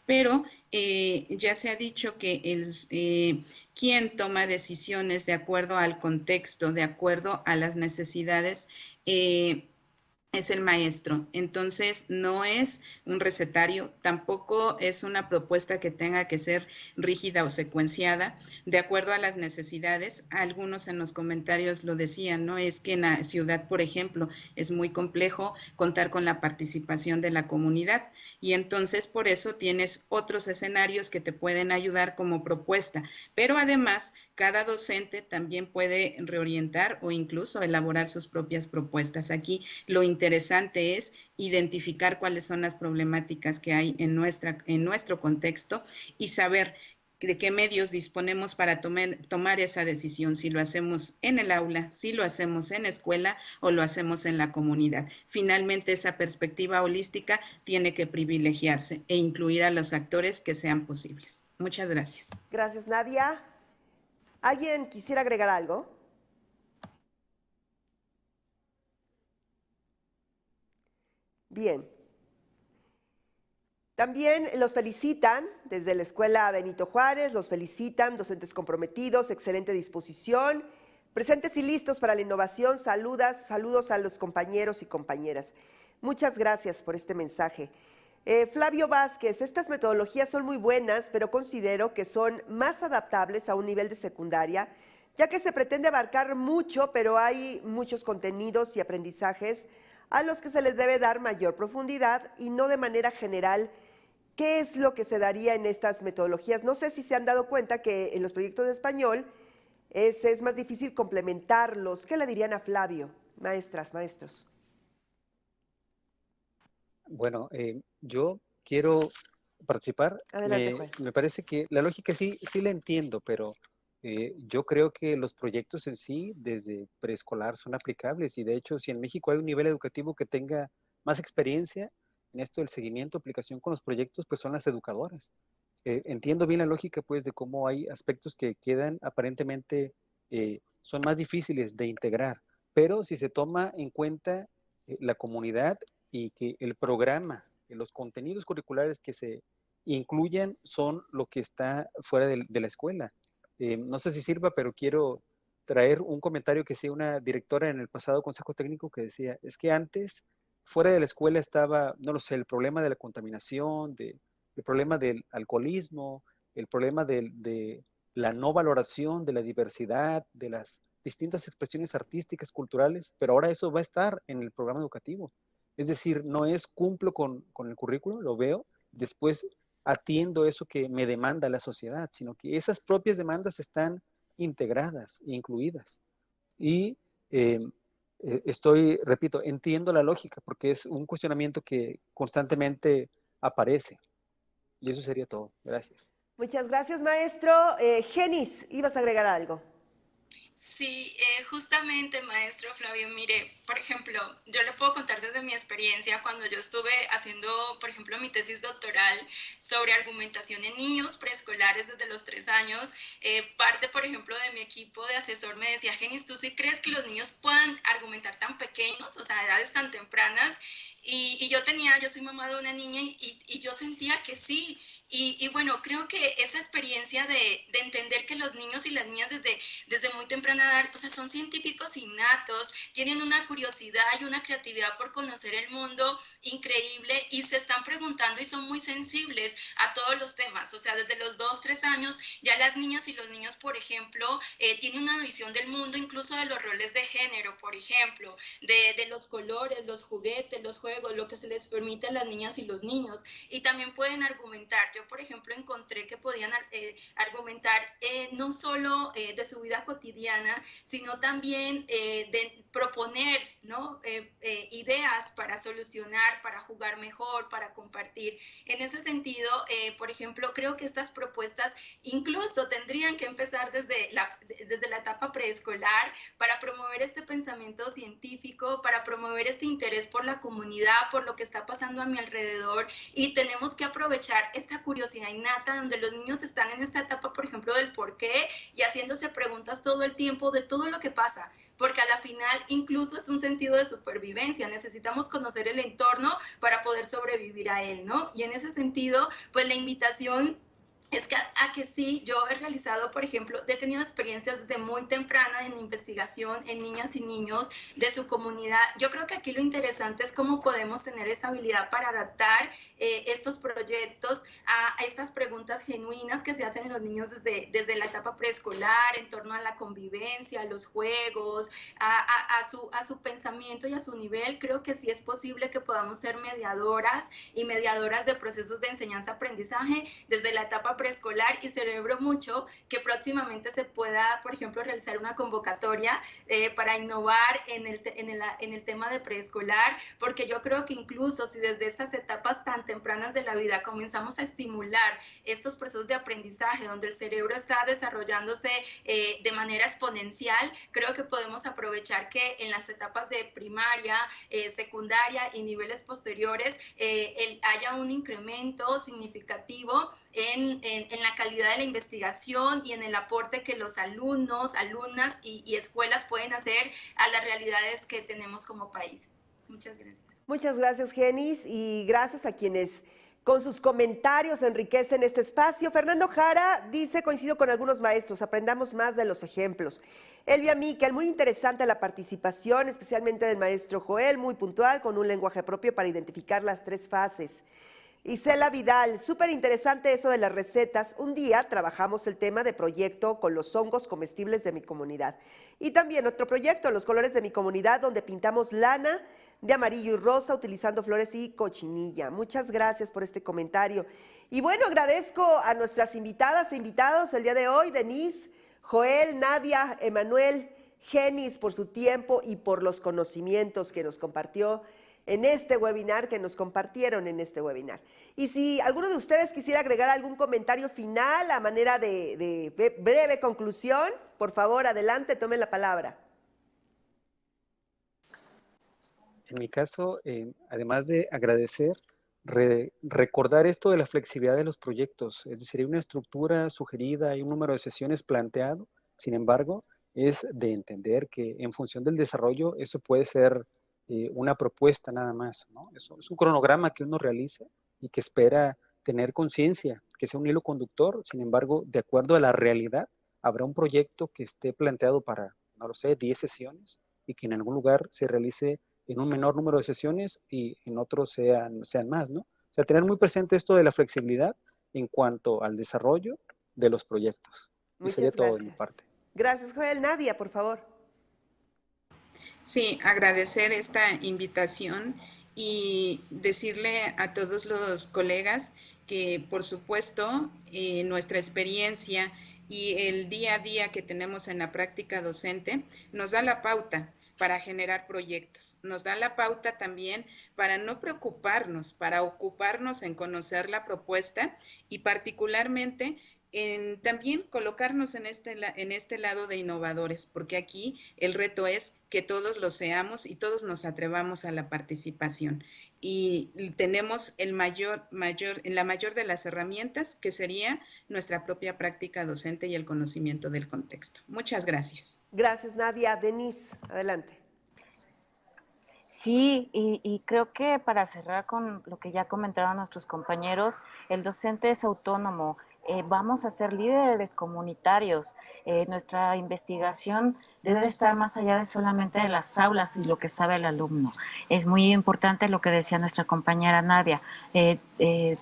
Pero ya se ha dicho que quien toma decisiones de acuerdo al contexto, de acuerdo a las necesidades, es el maestro. Entonces, no es un recetario, tampoco es una propuesta que tenga que ser rígida o secuenciada, de acuerdo a las necesidades. Algunos en los comentarios lo decían, ¿no? Es que en la ciudad, por ejemplo, es muy complejo contar con la participación de la comunidad y entonces por eso tienes otros escenarios que te pueden ayudar como propuesta. Pero además, cada docente también puede reorientar o incluso elaborar sus propias propuestas. Aquí lo interesante es identificar cuáles son las problemáticas que hay en nuestro contexto y saber de qué medios disponemos para tomar esa decisión, si lo hacemos en el aula, si lo hacemos en escuela o lo hacemos en la comunidad. Finalmente, esa perspectiva holística tiene que privilegiarse e incluir a los actores que sean posibles. Muchas gracias. Gracias, Nadia. ¿Alguien quisiera agregar algo? Bien. También los felicitan desde la Escuela Benito Juárez, los felicitan, docentes comprometidos, excelente disposición, presentes y listos para la innovación. Saludos a los compañeros y compañeras. Muchas gracias por este mensaje. Flavio Vázquez, estas metodologías son muy buenas, pero considero que son más adaptables a un nivel de secundaria, ya que se pretende abarcar mucho, pero hay muchos contenidos y aprendizajes a los que se les debe dar mayor profundidad y no de manera general. ¿Qué es lo que se daría en estas metodologías? No sé si se han dado cuenta que en los proyectos de español es más difícil complementarlos. ¿Qué le dirían a Flavio, maestras, maestros? Bueno, yo quiero participar. Adelante, Juan. Me parece que la lógica sí la entiendo, pero yo creo que los proyectos en sí, desde preescolar, son aplicables. Y de hecho, si en México hay un nivel educativo que tenga más experiencia en esto del seguimiento, aplicación con los proyectos, pues son las educadoras. Entiendo bien la lógica, pues, de cómo hay aspectos que quedan aparentemente, son más difíciles de integrar. Pero si se toma en cuenta la comunidad y que el programa, los contenidos curriculares que se incluyan son lo que está fuera de la escuela. No sé si sirva, pero quiero traer un comentario que hacía una directora en el pasado consejo técnico que decía, es que antes fuera de la escuela estaba, no lo sé, el problema de la contaminación, el problema del alcoholismo, el problema de la no valoración de la diversidad, de las distintas expresiones artísticas, culturales, pero ahora eso va a estar en el programa educativo. Es decir, no es cumplo con el currículo, lo veo, después atiendo eso que me demanda la sociedad, sino que esas propias demandas están integradas, incluidas. Y repito, entiendo la lógica, porque es un cuestionamiento que constantemente aparece. Y eso sería todo. Gracias. Muchas gracias, maestro. Genis, ¿ibas a agregar algo? Sí, justamente, maestro Flavio, mire, por ejemplo, yo le puedo contar desde mi experiencia cuando yo estuve haciendo, por ejemplo, mi tesis doctoral sobre argumentación en niños preescolares desde los 3 años. Parte, por ejemplo, de mi equipo de asesor me decía, Genis, ¿tú sí crees que los niños puedan argumentar tan pequeños, o sea, a edades tan tempranas? Y yo soy mamá de una niña y yo sentía que sí. Y bueno, creo que esa experiencia de entender que los niños y las niñas desde muy temprana edad, o sea, son científicos innatos, tienen una curiosidad y una creatividad por conocer el mundo increíble y se están preguntando y son muy sensibles a todos los temas. O sea, desde los 2, 3 años ya las niñas y los niños, por ejemplo, tienen una visión del mundo, incluso de los roles de género, por ejemplo, de los colores, los juguetes, los juegos, lo que se les permite a las niñas y los niños. Y también pueden argumentar. Yo, por ejemplo, encontré que podían argumentar no solo de su vida cotidiana, sino también de proponer, ¿no? Ideas para solucionar, para jugar mejor, para compartir. En ese sentido, por ejemplo, creo que estas propuestas incluso tendrían que empezar desde la etapa preescolar para promover este pensamiento científico, para promover este interés por la comunidad, por lo que está pasando a mi alrededor, y tenemos que aprovechar esta curiosidad innata, donde los niños están en esta etapa, por ejemplo, del por qué y haciéndose preguntas todo el tiempo de todo lo que pasa, porque a la final incluso es un sentido de supervivencia, necesitamos conocer el entorno para poder sobrevivir a él, ¿no? Y en ese sentido, pues la invitación es que a que sí, yo he realizado, por ejemplo, he tenido experiencias desde muy temprana en investigación en niñas y niños de su comunidad. Yo creo que aquí lo interesante es cómo podemos tener esa habilidad para adaptar estos proyectos a estas preguntas genuinas que se hacen en los niños desde la etapa preescolar, en torno a la convivencia, a los juegos, a su pensamiento y a su nivel. Creo que sí es posible que podamos ser mediadoras y mediadoras de procesos de enseñanza-aprendizaje desde la etapa preescolar, y celebro mucho que próximamente se pueda, por ejemplo, realizar una convocatoria para innovar en el tema de preescolar, porque yo creo que incluso si desde estas etapas tan tempranas de la vida comenzamos a estimular estos procesos de aprendizaje donde el cerebro está desarrollándose de manera exponencial, creo que podemos aprovechar que en las etapas de primaria, secundaria y niveles posteriores haya un incremento significativo en la calidad de la investigación y en el aporte que los alumnos, alumnas y escuelas pueden hacer a las realidades que tenemos como país. Muchas gracias. Muchas gracias, Genis, y gracias a quienes con sus comentarios enriquecen este espacio. Fernando Jara dice: coincido con algunos maestros, aprendamos más de los ejemplos. Elvia Miquel, muy interesante la participación, especialmente del maestro Joel, muy puntual, con un lenguaje propio para identificar las 3 fases. Isela Vidal, súper interesante eso de las recetas. Un día trabajamos el tema de proyecto con los hongos comestibles de mi comunidad. Y también otro proyecto, los colores de mi comunidad, donde pintamos lana de amarillo y rosa utilizando flores y cochinilla. Muchas gracias por este comentario. Y bueno, agradezco a nuestras invitadas e invitados el día de hoy, Denise, Joel, Nadia, Emanuel, Genis, por su tiempo y por los conocimientos que nos compartió en este webinar, que nos compartieron en este webinar. Y si alguno de ustedes quisiera agregar algún comentario final a manera de breve conclusión, por favor, adelante, tomen la palabra. En mi caso, además de agradecer, recordar esto de la flexibilidad de los proyectos, es decir, hay una estructura sugerida, hay un número de sesiones planteado, sin embargo, es de entender que en función del desarrollo eso puede ser una propuesta nada más, ¿no? Eso es un cronograma que uno realiza y que espera tener conciencia, que sea un hilo conductor. Sin embargo, de acuerdo a la realidad, habrá un proyecto que esté planteado para, no lo sé, 10 sesiones y que en algún lugar se realice en un menor número de sesiones y en otros sean más, ¿no? O sea, tener muy presente esto de la flexibilidad en cuanto al desarrollo de los proyectos. Y sería todo de mi parte. Gracias, Joel. Nadia, por favor. Sí, agradecer esta invitación y decirle a todos los colegas que, por supuesto, nuestra experiencia y el día a día que tenemos en la práctica docente nos da la pauta para generar proyectos. Nos da la pauta también para no preocuparnos, para ocuparnos en conocer la propuesta y particularmente también colocarnos en este lado de innovadores, porque aquí el reto es que todos lo seamos y todos nos atrevamos a la participación. Y tenemos la mayor de las herramientas, que sería nuestra propia práctica docente y el conocimiento del contexto. Muchas gracias. Gracias, Nadia. Denise, adelante. Sí, y creo que para cerrar con lo que ya comentaron nuestros compañeros, el docente es autónomo. Vamos a ser líderes comunitarios. Nuestra investigación debe estar más allá de solamente de las aulas y lo que sabe el alumno. Es muy importante lo que decía nuestra compañera Nadia.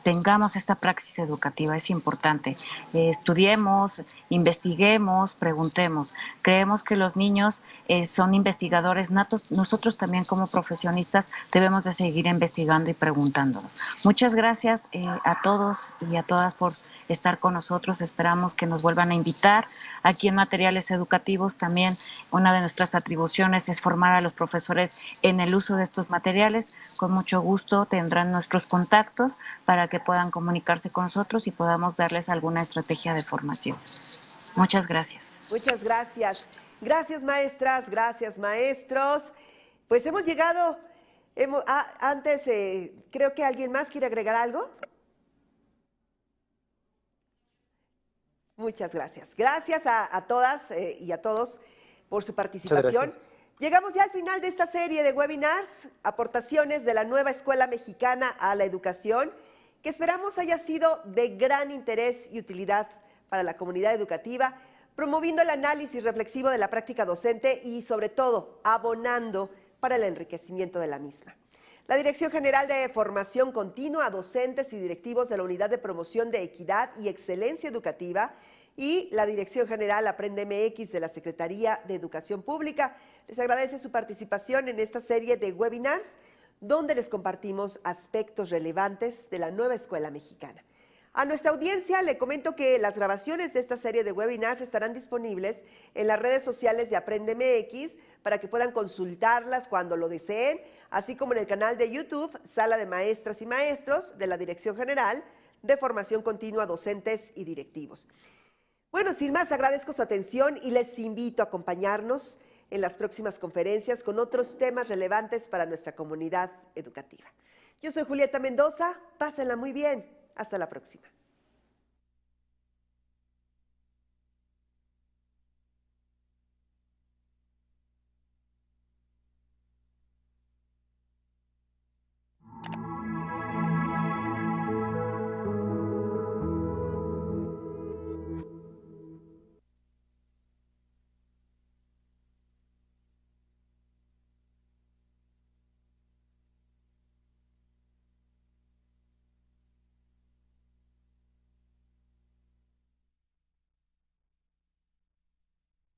Tengamos esta praxis educativa, es importante. Estudiemos, investiguemos, preguntemos. Creemos que los niños son investigadores natos. Nosotros también como profesionistas debemos de seguir investigando y preguntándonos. Muchas gracias a todos y a todas por estar con nosotros. Esperamos que nos vuelvan a invitar. Aquí en Materiales Educativos también una de nuestras atribuciones es formar a los profesores en el uso de estos materiales. Con mucho gusto tendrán nuestros contactos para que puedan comunicarse con nosotros y podamos darles alguna estrategia de formación. Muchas gracias. Muchas gracias. Gracias, maestras, gracias, maestros. Pues hemos llegado, antes creo que alguien más quiere agregar algo. Muchas gracias. Gracias a todas y a todos por su participación. Llegamos ya al final de esta serie de webinars, aportaciones de la nueva Escuela Mexicana a la Educación, que esperamos haya sido de gran interés y utilidad para la comunidad educativa, promoviendo el análisis reflexivo de la práctica docente y, sobre todo, abonando para el enriquecimiento de la misma. La Dirección General de Formación Continua a Docentes y Directivos de la Unidad de Promoción de Equidad y Excelencia Educativa y la Dirección General Aprende MX de la Secretaría de Educación Pública les agradece su participación en esta serie de webinars donde les compartimos aspectos relevantes de la nueva Escuela Mexicana. A nuestra audiencia le comento que las grabaciones de esta serie de webinars estarán disponibles en las redes sociales de Aprende MX para que puedan consultarlas cuando lo deseen, así como en el canal de YouTube Sala de Maestras y Maestros de la Dirección General de Formación Continua a Docentes y Directivos. Bueno, sin más, agradezco su atención y les invito a acompañarnos en las próximas conferencias con otros temas relevantes para nuestra comunidad educativa. Yo soy Julieta Mendoza, pásenla muy bien, hasta la próxima.